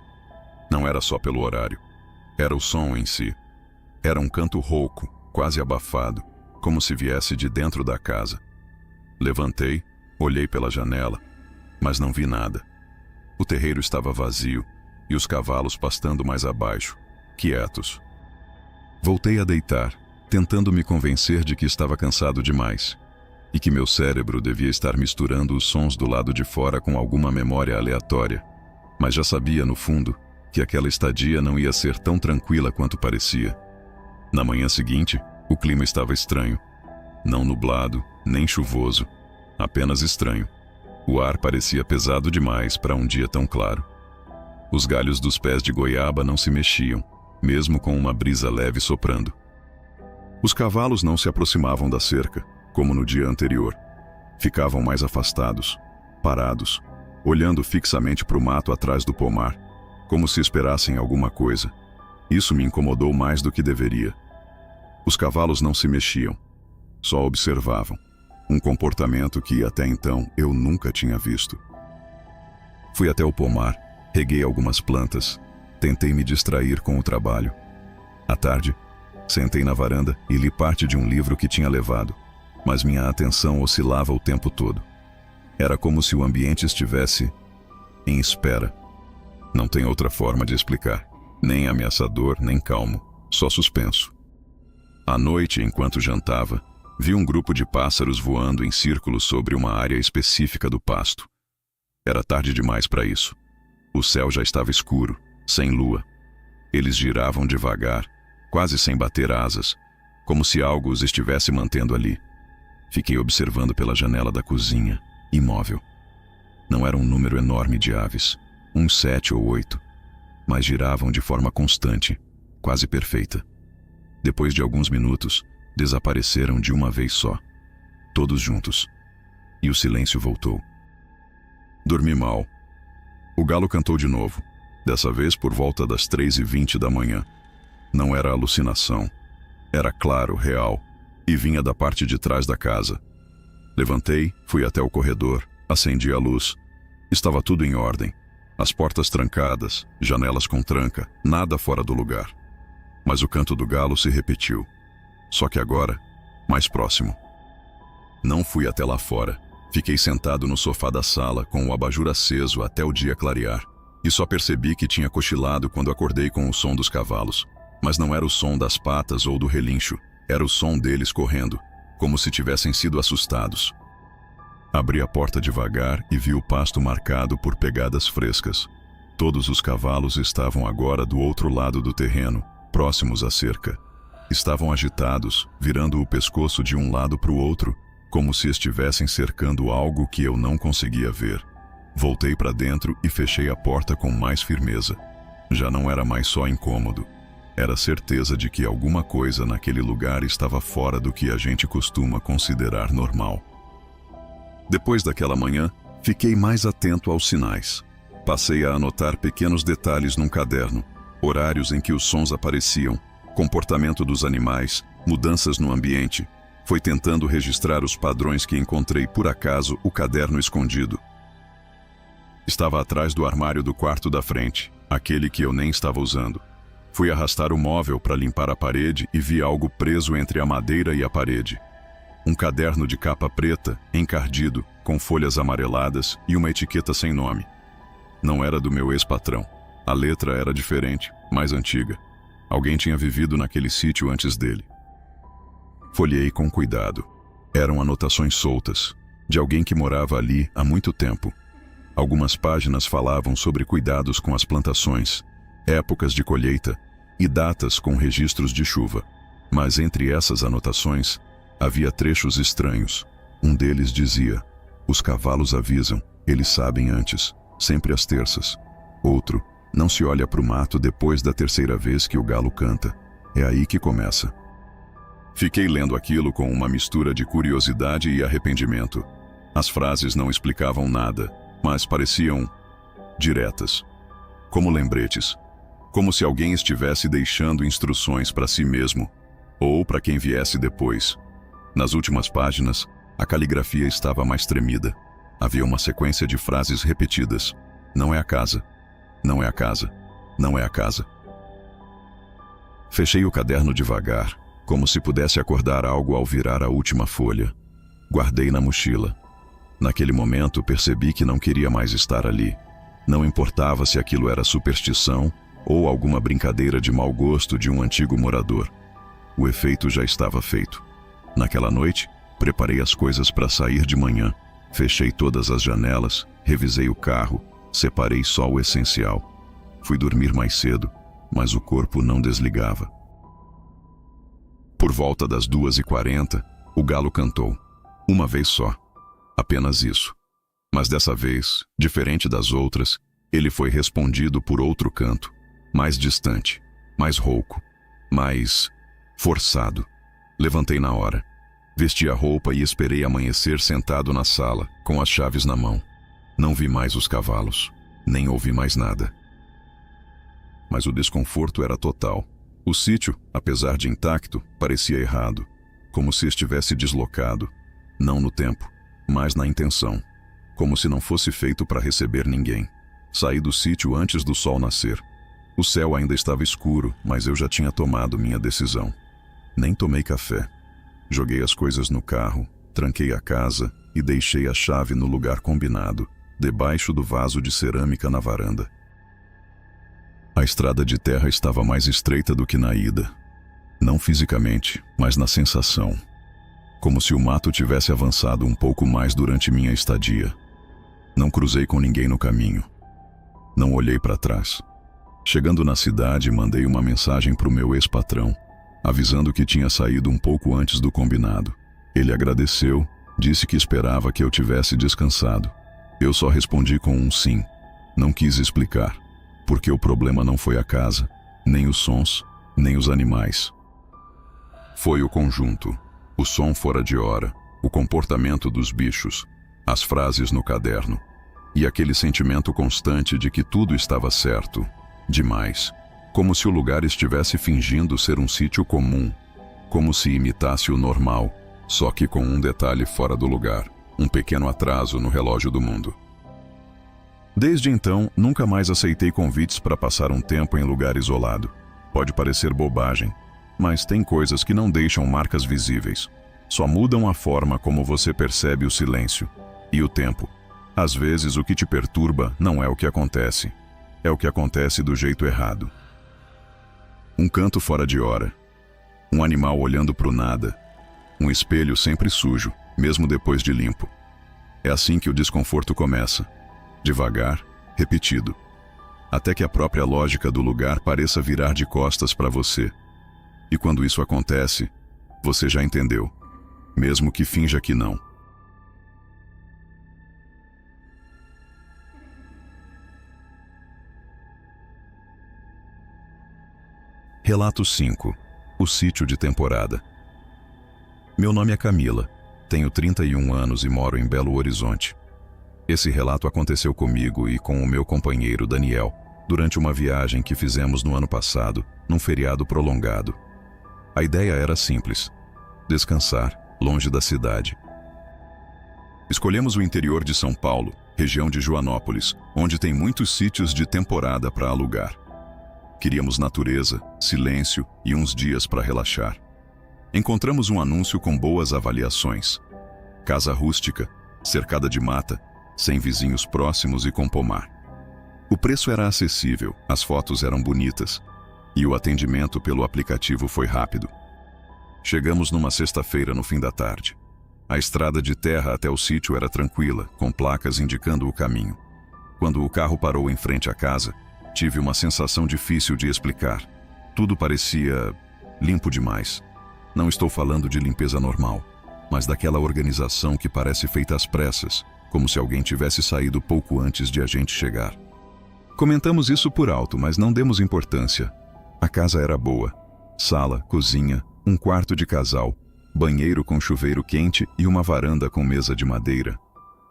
A: Não era só pelo horário. Era o som em si. Era um canto rouco, quase abafado, como se viesse de dentro da casa. Levantei, olhei pela janela, mas não vi nada. O terreiro estava vazio e os cavalos pastando mais abaixo, quietos. Voltei a deitar, tentando me convencer de que estava cansado demais e que meu cérebro devia estar misturando os sons do lado de fora com alguma memória aleatória, mas já sabia, no fundo, que aquela estadia não ia ser tão tranquila quanto parecia. Na manhã seguinte, o clima estava estranho. Não nublado, nem chuvoso, apenas estranho. O ar parecia pesado demais para um dia tão claro. Os galhos dos pés de goiaba não se mexiam, mesmo com uma brisa leve soprando. Os cavalos não se aproximavam da cerca, como no dia anterior. Ficavam mais afastados, parados, olhando fixamente para o mato atrás do pomar, como se esperassem alguma coisa. Isso me incomodou mais do que deveria. Os cavalos não se mexiam, só observavam, um comportamento que até então eu nunca tinha visto. Fui até o pomar, reguei algumas plantas, tentei me distrair com o trabalho. À tarde, sentei na varanda e li parte de um livro que tinha levado, mas minha atenção oscilava o tempo todo. Era como se o ambiente estivesse em espera. Não tem outra forma de explicar. Nem ameaçador, nem calmo, só suspenso. À noite, enquanto jantava, vi um grupo de pássaros voando em círculos sobre uma área específica do pasto. Era tarde demais para isso. O céu já estava escuro, sem lua. Eles giravam devagar, quase sem bater asas, como se algo os estivesse mantendo ali. Fiquei observando pela janela da cozinha, imóvel. Não era um número enorme de aves, uns 7 ou 8, mas giravam de forma constante, quase perfeita. Depois de alguns minutos, desapareceram de uma vez só, todos juntos, e o silêncio voltou. Dormi mal. O galo cantou de novo, dessa vez por volta das 3h20 da manhã. Não era alucinação, era claro, real, e vinha da parte de trás da casa. Levantei, fui até o corredor, acendi a luz. Estava tudo em ordem, as portas trancadas, janelas com tranca, nada fora do lugar. Mas o canto do galo se repetiu, só que agora, mais próximo. Não fui até lá fora. Fiquei sentado no sofá da sala com o abajur aceso até o dia clarear, e só percebi que tinha cochilado quando acordei com o som dos cavalos. Mas não era o som das patas ou do relincho, era o som deles correndo, como se tivessem sido assustados. Abri a porta devagar e vi o pasto marcado por pegadas frescas. Todos os cavalos estavam agora do outro lado do terreno, próximos à cerca. Estavam agitados, virando o pescoço de um lado para o outro, como se estivessem cercando algo que eu não conseguia ver. Voltei para dentro e fechei a porta com mais firmeza. Já não era mais só incômodo. Era certeza de que alguma coisa naquele lugar estava fora do que a gente costuma considerar normal. Depois daquela manhã, fiquei mais atento aos sinais. Passei a anotar pequenos detalhes num caderno, horários em que os sons apareciam, comportamento dos animais, mudanças no ambiente. Foi tentando registrar os padrões que encontrei por acaso o caderno escondido. Estava atrás do armário do quarto da frente, aquele que eu nem estava usando. Fui arrastar o móvel para limpar a parede e vi algo preso entre a madeira e a parede. Um caderno de capa preta, encardido, com folhas amareladas e uma etiqueta sem nome. Não era do meu ex-patrão. A letra era diferente, mais antiga. Alguém tinha vivido naquele sítio antes dele. Folhei com cuidado. Eram anotações soltas, de alguém que morava ali há muito tempo. Algumas páginas falavam sobre cuidados com as plantações, épocas de colheita e datas com registros de chuva. Mas entre essas anotações, havia trechos estranhos. Um deles dizia: "Os cavalos avisam, eles sabem antes, sempre às terças." Outro: "Não se olha para o mato depois da terceira vez que o galo canta. É aí que começa." Fiquei lendo aquilo com uma mistura de curiosidade e arrependimento. As frases não explicavam nada, mas pareciam diretas, como lembretes, como se alguém estivesse deixando instruções para si mesmo, ou para quem viesse depois. Nas últimas páginas, a caligrafia estava mais tremida. Havia uma sequência de frases repetidas. "Não é a casa. Não é a casa. Não é a casa." Fechei o caderno devagar, como se pudesse acordar algo ao virar a última folha. Guardei na mochila. Naquele momento percebi que não queria mais estar ali. Não importava se aquilo era superstição ou alguma brincadeira de mau gosto de um antigo morador. O efeito já estava feito. Naquela noite, preparei as coisas para sair de manhã. Fechei todas as janelas, revisei o carro, separei só o essencial. Fui dormir mais cedo, mas o corpo não desligava. Por volta das 2h40, o galo cantou. Uma vez só. Apenas isso. Mas dessa vez, diferente das outras, ele foi respondido por outro canto, mais distante, mais rouco, mais forçado. Levantei na hora. Vesti a roupa e esperei amanhecer sentado na sala, com as chaves na mão. Não vi mais os cavalos, nem ouvi mais nada. Mas o desconforto era total. O sítio, apesar de intacto, parecia errado, como se estivesse deslocado, não no tempo, mas na intenção, como se não fosse feito para receber ninguém. Saí do sítio antes do sol nascer. O céu ainda estava escuro, mas eu já tinha tomado minha decisão. Nem tomei café. Joguei as coisas no carro, tranquei a casa e deixei a chave no lugar combinado, debaixo do vaso de cerâmica na varanda. A estrada de terra estava mais estreita do que na ida. Não fisicamente, mas na sensação. Como se o mato tivesse avançado um pouco mais durante minha estadia. Não cruzei com ninguém no caminho. Não olhei para trás. Chegando na cidade, mandei uma mensagem para o meu ex-patrão, avisando que tinha saído um pouco antes do combinado. Ele agradeceu, disse que esperava que eu tivesse descansado. Eu só respondi com um sim. Não quis explicar, porque o problema não foi a casa, nem os sons, nem os animais. Foi o conjunto, o som fora de hora, o comportamento dos bichos, as frases no caderno, e aquele sentimento constante de que tudo estava certo, demais, como se o lugar estivesse fingindo ser um sítio comum, como se imitasse o normal, só que com um detalhe fora do lugar, um pequeno atraso no relógio do mundo. Desde então, nunca mais aceitei convites para passar um tempo em lugar isolado. Pode parecer bobagem, mas tem coisas que não deixam marcas visíveis. Só mudam a forma como você percebe o silêncio e o tempo. Às vezes o que te perturba não é o que acontece, é o que acontece do jeito errado. Um canto fora de hora, um animal olhando para o nada, um espelho sempre sujo, mesmo depois de limpo. É assim que o desconforto começa, devagar, repetido, até que a própria lógica do lugar pareça virar de costas para você. E quando isso acontece, você já entendeu, mesmo que finja que não. Relato 5. O sítio de temporada. Meu nome é Camila, tenho 31 anos e moro em Belo Horizonte. Esse relato aconteceu comigo e com o meu companheiro Daniel, durante uma viagem que fizemos no ano passado, num feriado prolongado. A ideia era simples: descansar, longe da cidade. Escolhemos o interior de São Paulo, região de Joanópolis, onde tem muitos sítios de temporada para alugar. Queríamos natureza, silêncio e uns dias para relaxar. Encontramos um anúncio com boas avaliações. Casa rústica, cercada de mata, sem vizinhos próximos e com pomar. O preço era acessível, as fotos eram bonitas, e o atendimento pelo aplicativo foi rápido. Chegamos numa sexta-feira no fim da tarde. A estrada de terra até o sítio era tranquila, com placas indicando o caminho. Quando o carro parou em frente à casa, tive uma sensação difícil de explicar. Tudo parecia limpo demais. Não estou falando de limpeza normal, mas daquela organização que parece feita às pressas, como se alguém tivesse saído pouco antes de a gente chegar. Comentamos isso por alto, mas não demos importância. A casa era boa. Sala, cozinha, um quarto de casal, banheiro com chuveiro quente e uma varanda com mesa de madeira.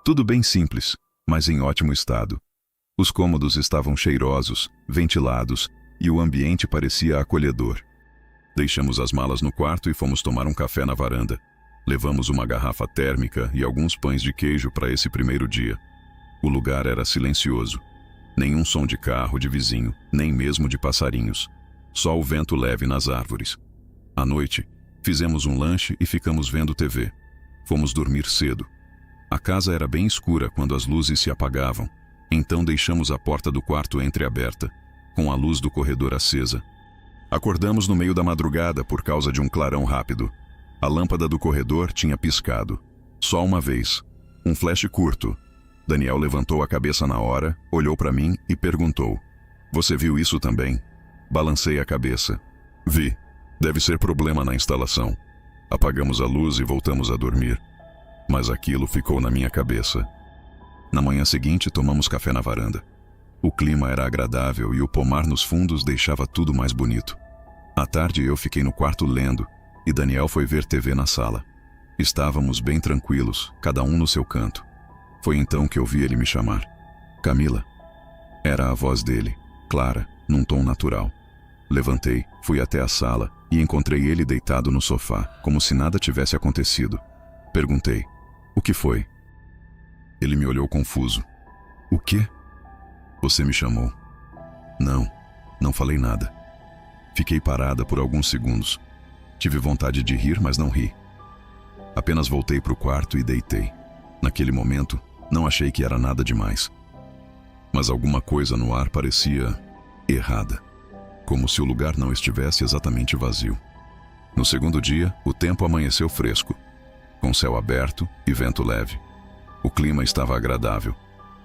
A: Tudo bem simples, mas em ótimo estado. Os cômodos estavam cheirosos, ventilados, e o ambiente parecia acolhedor. Deixamos as malas no quarto e fomos tomar um café na varanda. Levamos uma garrafa térmica e alguns pães de queijo para esse primeiro dia. O lugar era silencioso. Nenhum som de carro de vizinho, nem mesmo de passarinhos. Só o vento leve nas árvores. À noite, fizemos um lanche e ficamos vendo TV. Fomos dormir cedo. A casa era bem escura quando as luzes se apagavam, então deixamos a porta do quarto entreaberta, com a luz do corredor acesa. Acordamos no meio da madrugada por causa de um clarão rápido. A lâmpada do corredor tinha piscado. Só uma vez. Um flash curto. Daniel levantou a cabeça na hora, olhou para mim e perguntou: "Você viu isso também?" Balancei a cabeça. "Vi. Deve ser problema na instalação." Apagamos a luz e voltamos a dormir. Mas aquilo ficou na minha cabeça. Na manhã seguinte, tomamos café na varanda. O clima era agradável e o pomar nos fundos deixava tudo mais bonito. À tarde eu fiquei no quarto lendo e Daniel foi ver TV na sala. Estávamos bem tranquilos, cada um no seu canto. Foi então que ouvi ele me chamar. "Camila." Era a voz dele, clara, num tom natural. Levantei, fui até a sala e encontrei ele deitado no sofá, como se nada tivesse acontecido. Perguntei: "O que foi?" Ele me olhou confuso. "O quê?" "Você me chamou." Não falei nada. Fiquei parada por alguns segundos. Tive vontade de rir, mas não ri. Apenas voltei para o quarto e deitei. Naquele momento, não achei que era nada demais. Mas alguma coisa no ar parecia errada. Como se o lugar não estivesse exatamente vazio. No segundo dia, o tempo amanheceu fresco, com céu aberto e vento leve. O clima estava agradável,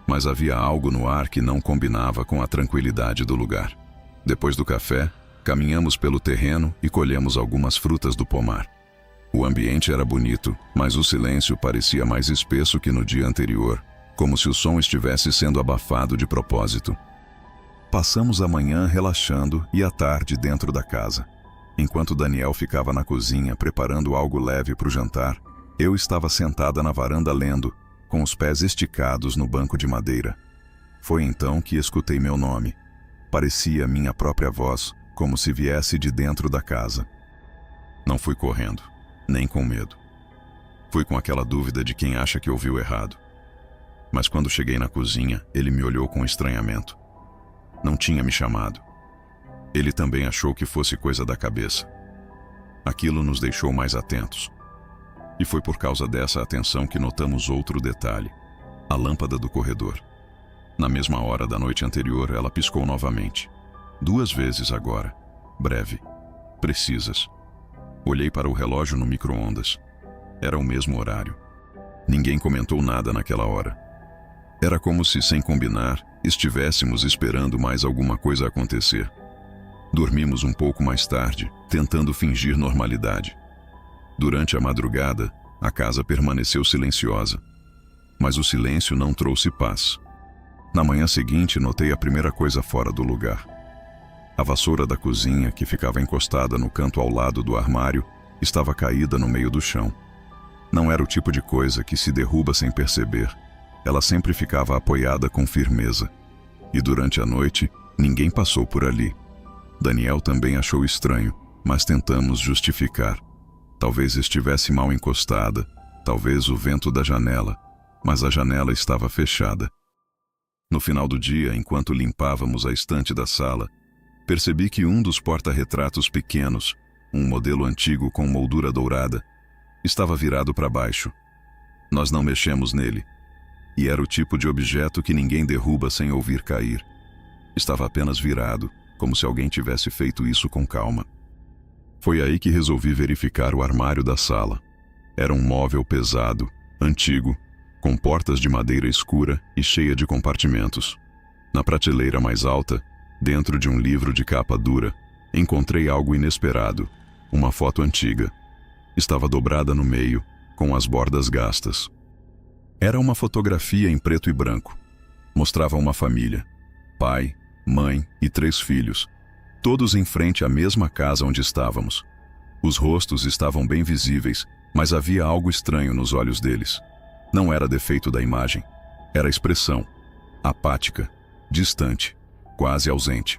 A: mas havia algo no ar que não combinava com a tranquilidade do lugar. Depois do café, caminhamos pelo terreno e colhemos algumas frutas do pomar. O ambiente era bonito, mas o silêncio parecia mais espesso que no dia anterior, como se o som estivesse sendo abafado de propósito. Passamos a manhã relaxando e a tarde dentro da casa. Enquanto Daniel ficava na cozinha preparando algo leve para o jantar, eu estava sentada na varanda lendo, com os pés esticados no banco de madeira. Foi então que escutei meu nome. Parecia minha própria voz, como se viesse de dentro da casa. Não fui correndo, nem com medo. Fui com aquela dúvida de quem acha que ouviu errado. Mas quando cheguei na cozinha, ele me olhou com estranhamento. Não tinha me chamado. Ele também achou que fosse coisa da cabeça. Aquilo nos deixou mais atentos. E foi por causa dessa atenção que notamos outro detalhe: a lâmpada do corredor. Na mesma hora da noite anterior, ela piscou novamente. 2 vezes agora. Breve. Precisas. Olhei para o relógio no micro-ondas. Era o mesmo horário. Ninguém comentou nada naquela hora. Era como se, sem combinar, estivéssemos esperando mais alguma coisa acontecer. Dormimos um pouco mais tarde, tentando fingir normalidade. Durante a madrugada, a casa permaneceu silenciosa. Mas o silêncio não trouxe paz. Na manhã seguinte, notei a primeira coisa fora do lugar. A vassoura da cozinha, que ficava encostada no canto ao lado do armário, estava caída no meio do chão. Não era o tipo de coisa que se derruba sem perceber. Ela sempre ficava apoiada com firmeza. E durante a noite, ninguém passou por ali. Daniel também achou estranho, mas tentamos justificar. Talvez estivesse mal encostada, talvez o vento da janela, mas a janela estava fechada. No final do dia, enquanto limpávamos a estante da sala, percebi que um dos porta-retratos pequenos, um modelo antigo com moldura dourada, estava virado para baixo. Nós não mexemos nele. E era o tipo de objeto que ninguém derruba sem ouvir cair. Estava apenas virado, como se alguém tivesse feito isso com calma. Foi aí que resolvi verificar o armário da sala. Era um móvel pesado, antigo, com portas de madeira escura e cheia de compartimentos. Na prateleira mais alta, dentro de um livro de capa dura, encontrei algo inesperado, uma foto antiga. Estava dobrada no meio, com as bordas gastas. Era uma fotografia em preto e branco. Mostrava uma família, pai, mãe e 3 filhos, todos em frente à mesma casa onde estávamos. Os rostos estavam bem visíveis, mas havia algo estranho nos olhos deles. Não era defeito da imagem, era expressão, apática, distante, quase ausente.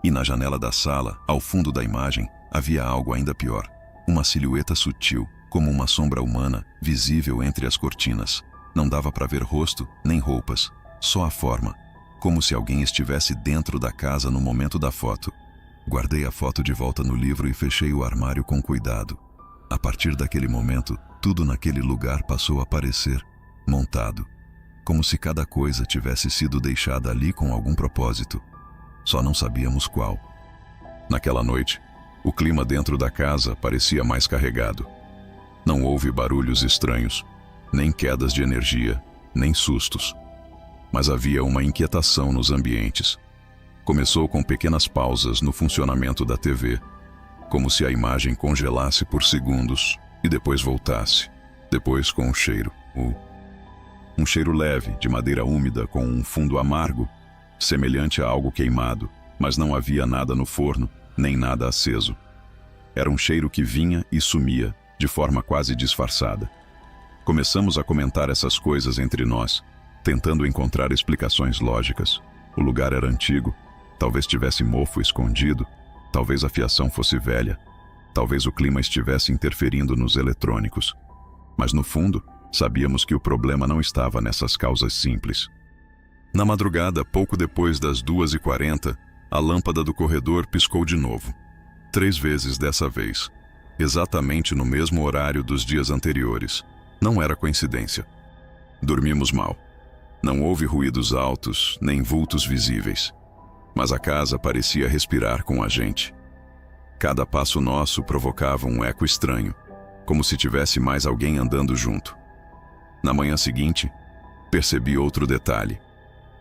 A: E na janela da sala, ao fundo da imagem, havia algo ainda pior, uma silhueta sutil, como uma sombra humana, visível entre as cortinas. Não dava para ver rosto, nem roupas, só a forma, como se alguém estivesse dentro da casa no momento da foto. Guardei a foto de volta no livro e fechei o armário com cuidado. A partir daquele momento, tudo naquele lugar passou a parecer montado, como se cada coisa tivesse sido deixada ali com algum propósito. Só não sabíamos qual. Naquela noite, o clima dentro da casa parecia mais carregado. Não houve barulhos estranhos, nem quedas de energia, nem sustos. Mas havia uma inquietação nos ambientes. Começou com pequenas pausas no funcionamento da TV, como se a imagem congelasse por segundos e depois voltasse. Depois com um cheiro, um cheiro leve de madeira úmida com um fundo amargo, semelhante a algo queimado, mas não havia nada no forno, nem nada aceso. Era um cheiro que vinha e sumia, de forma quase disfarçada. Começamos a comentar essas coisas entre nós, tentando encontrar explicações lógicas. O lugar era antigo, talvez tivesse mofo escondido, talvez a fiação fosse velha, talvez o clima estivesse interferindo nos eletrônicos. Mas no fundo, sabíamos que o problema não estava nessas causas simples. Na madrugada, pouco depois das 2h40, a lâmpada do corredor piscou de novo. 3 vezes dessa vez, exatamente no mesmo horário dos dias anteriores. Não era coincidência. Dormimos mal. Não houve ruídos altos, nem vultos visíveis. mas a casa parecia respirar com a gente. Cada passo nosso provocava um eco estranho, como se tivesse mais alguém andando junto. Na manhã seguinte, percebi outro detalhe.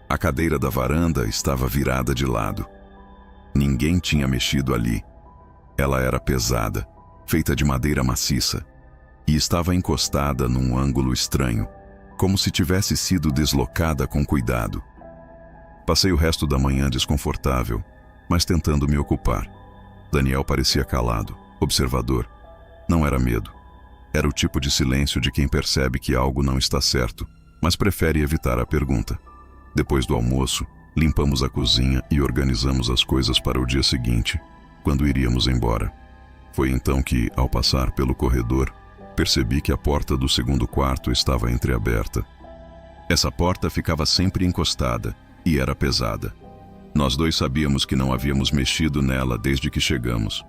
A: A cadeira da varanda estava virada de lado. Ninguém tinha mexido ali. Ela era pesada, feita de madeira maciça, e estava encostada num ângulo estranho, como se tivesse sido deslocada com cuidado. Passei o resto da manhã desconfortável, mas tentando me ocupar. Daniel parecia calado, observador. Não era medo. Era o tipo de silêncio de quem percebe que algo não está certo, mas prefere evitar a pergunta. Depois do almoço, limpamos a cozinha e organizamos as coisas para o dia seguinte, quando iríamos embora. Foi então que, ao passar pelo corredor, percebi que a porta do segundo quarto estava entreaberta. Essa porta ficava sempre encostada e era pesada. Nós dois sabíamos que não havíamos mexido nela desde que chegamos.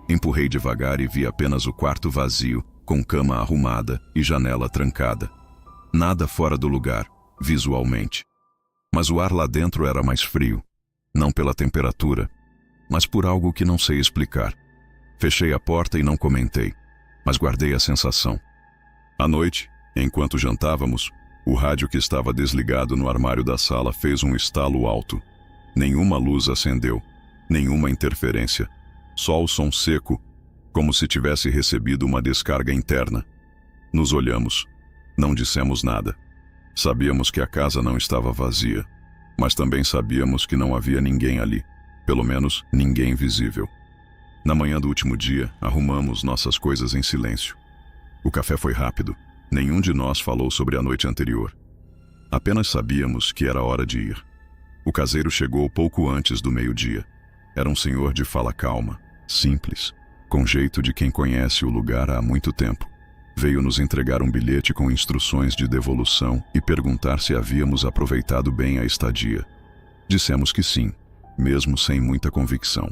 A: Empurrei devagar e vi apenas o quarto vazio, com cama arrumada e janela trancada. Nada fora do lugar, visualmente. Mas o ar lá dentro era mais frio, não pela temperatura, mas por algo que não sei explicar. Fechei a porta e não comentei, mas guardei a sensação. À noite, enquanto jantávamos, o rádio que estava desligado no armário da sala fez um estalo alto. Nenhuma luz acendeu, nenhuma interferência, só o som seco, como se tivesse recebido uma descarga interna. Nos olhamos, não dissemos nada. Sabíamos que a casa não estava vazia, mas também sabíamos que não havia ninguém ali, pelo menos ninguém visível. Na manhã do último dia, arrumamos nossas coisas em silêncio. O café foi rápido, nenhum de nós falou sobre a noite anterior. Apenas sabíamos que era hora de ir. O caseiro chegou pouco antes do meio-dia. Era um senhor de fala calma, simples, com jeito de quem conhece o lugar há muito tempo. Veio nos entregar um bilhete com instruções de devolução e perguntar se havíamos aproveitado bem a estadia. Dissemos que sim, mesmo sem muita convicção.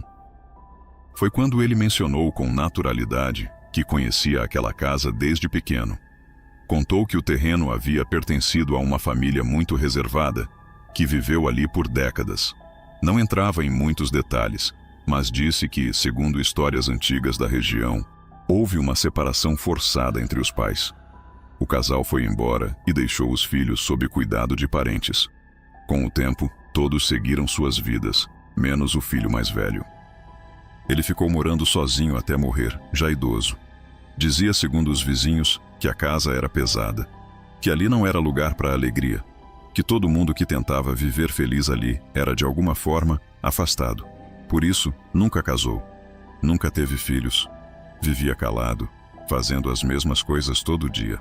A: Foi quando ele mencionou com naturalidade que conhecia aquela casa desde pequeno. Contou que o terreno havia pertencido a uma família muito reservada, que viveu ali por décadas. Não entrava em muitos detalhes, mas disse que, segundo histórias antigas da região, houve uma separação forçada entre os pais. O casal foi embora e deixou os filhos sob cuidado de parentes. Com o tempo, todos seguiram suas vidas, menos o filho mais velho. Ele ficou morando sozinho até morrer, já idoso. Dizia, segundo os vizinhos, que a casa era pesada, que ali não era lugar para alegria, que todo mundo que tentava viver feliz ali era, de alguma forma, afastado. Por isso, nunca casou, nunca teve filhos, vivia calado, fazendo as mesmas coisas todo dia.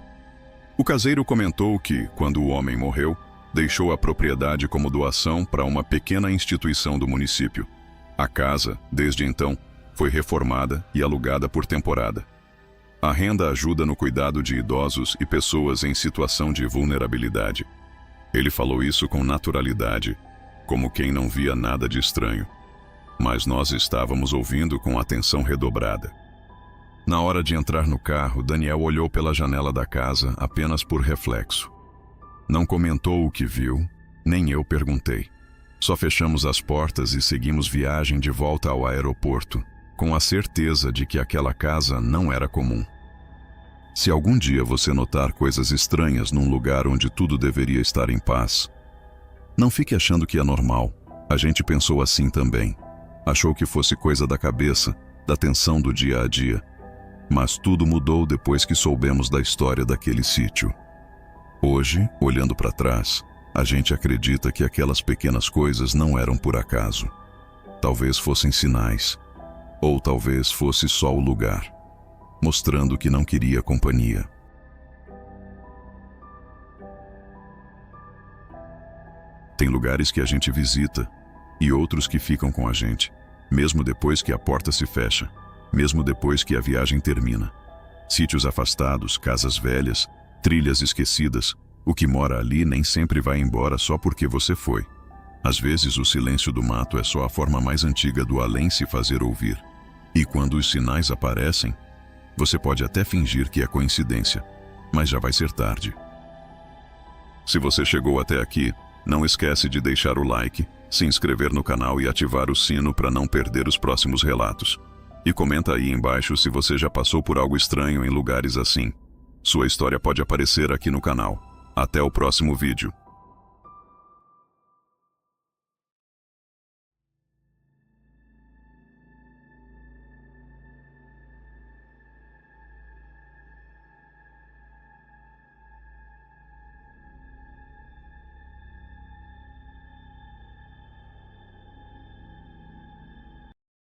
A: O caseiro comentou que, quando o homem morreu, deixou a propriedade como doação para uma pequena instituição do município. A casa, desde então, foi reformada e alugada por temporada. A renda ajuda no cuidado de idosos e pessoas em situação de vulnerabilidade. Ele falou isso com naturalidade, como quem não via nada de estranho. Mas nós estávamos ouvindo com atenção redobrada. Na hora de entrar no carro, Daniel olhou pela janela da casa apenas por reflexo. Não comentou o que viu, nem eu perguntei. Só fechamos as portas e seguimos viagem de volta ao aeroporto, com a certeza de que aquela casa não era comum. Se algum dia você notar coisas estranhas num lugar onde tudo deveria estar em paz, não fique achando que é normal. A gente pensou assim também. Achou que fosse coisa da cabeça, da tensão do dia a dia. Mas tudo mudou depois que soubemos da história daquele sítio. Hoje, olhando para trás, a gente acredita que aquelas pequenas coisas não eram por acaso. Talvez fossem sinais, ou talvez fosse só o lugar, mostrando que não queria companhia. Tem lugares que a gente visita e outros que ficam com a gente, mesmo depois que a porta se fecha, mesmo depois que a viagem termina. Sítios afastados, casas velhas, trilhas esquecidas. O que mora ali nem sempre vai embora só porque você foi. Às vezes o silêncio do mato é só a forma mais antiga do além se fazer ouvir. E quando os sinais aparecem, você pode até fingir que é coincidência, mas já vai ser tarde. Se você chegou até aqui, não esquece de deixar o like, se inscrever no canal e ativar o sino para não perder os próximos relatos. E comenta aí embaixo se você já passou por algo estranho em lugares assim. Sua história pode aparecer aqui no canal. Até o próximo vídeo.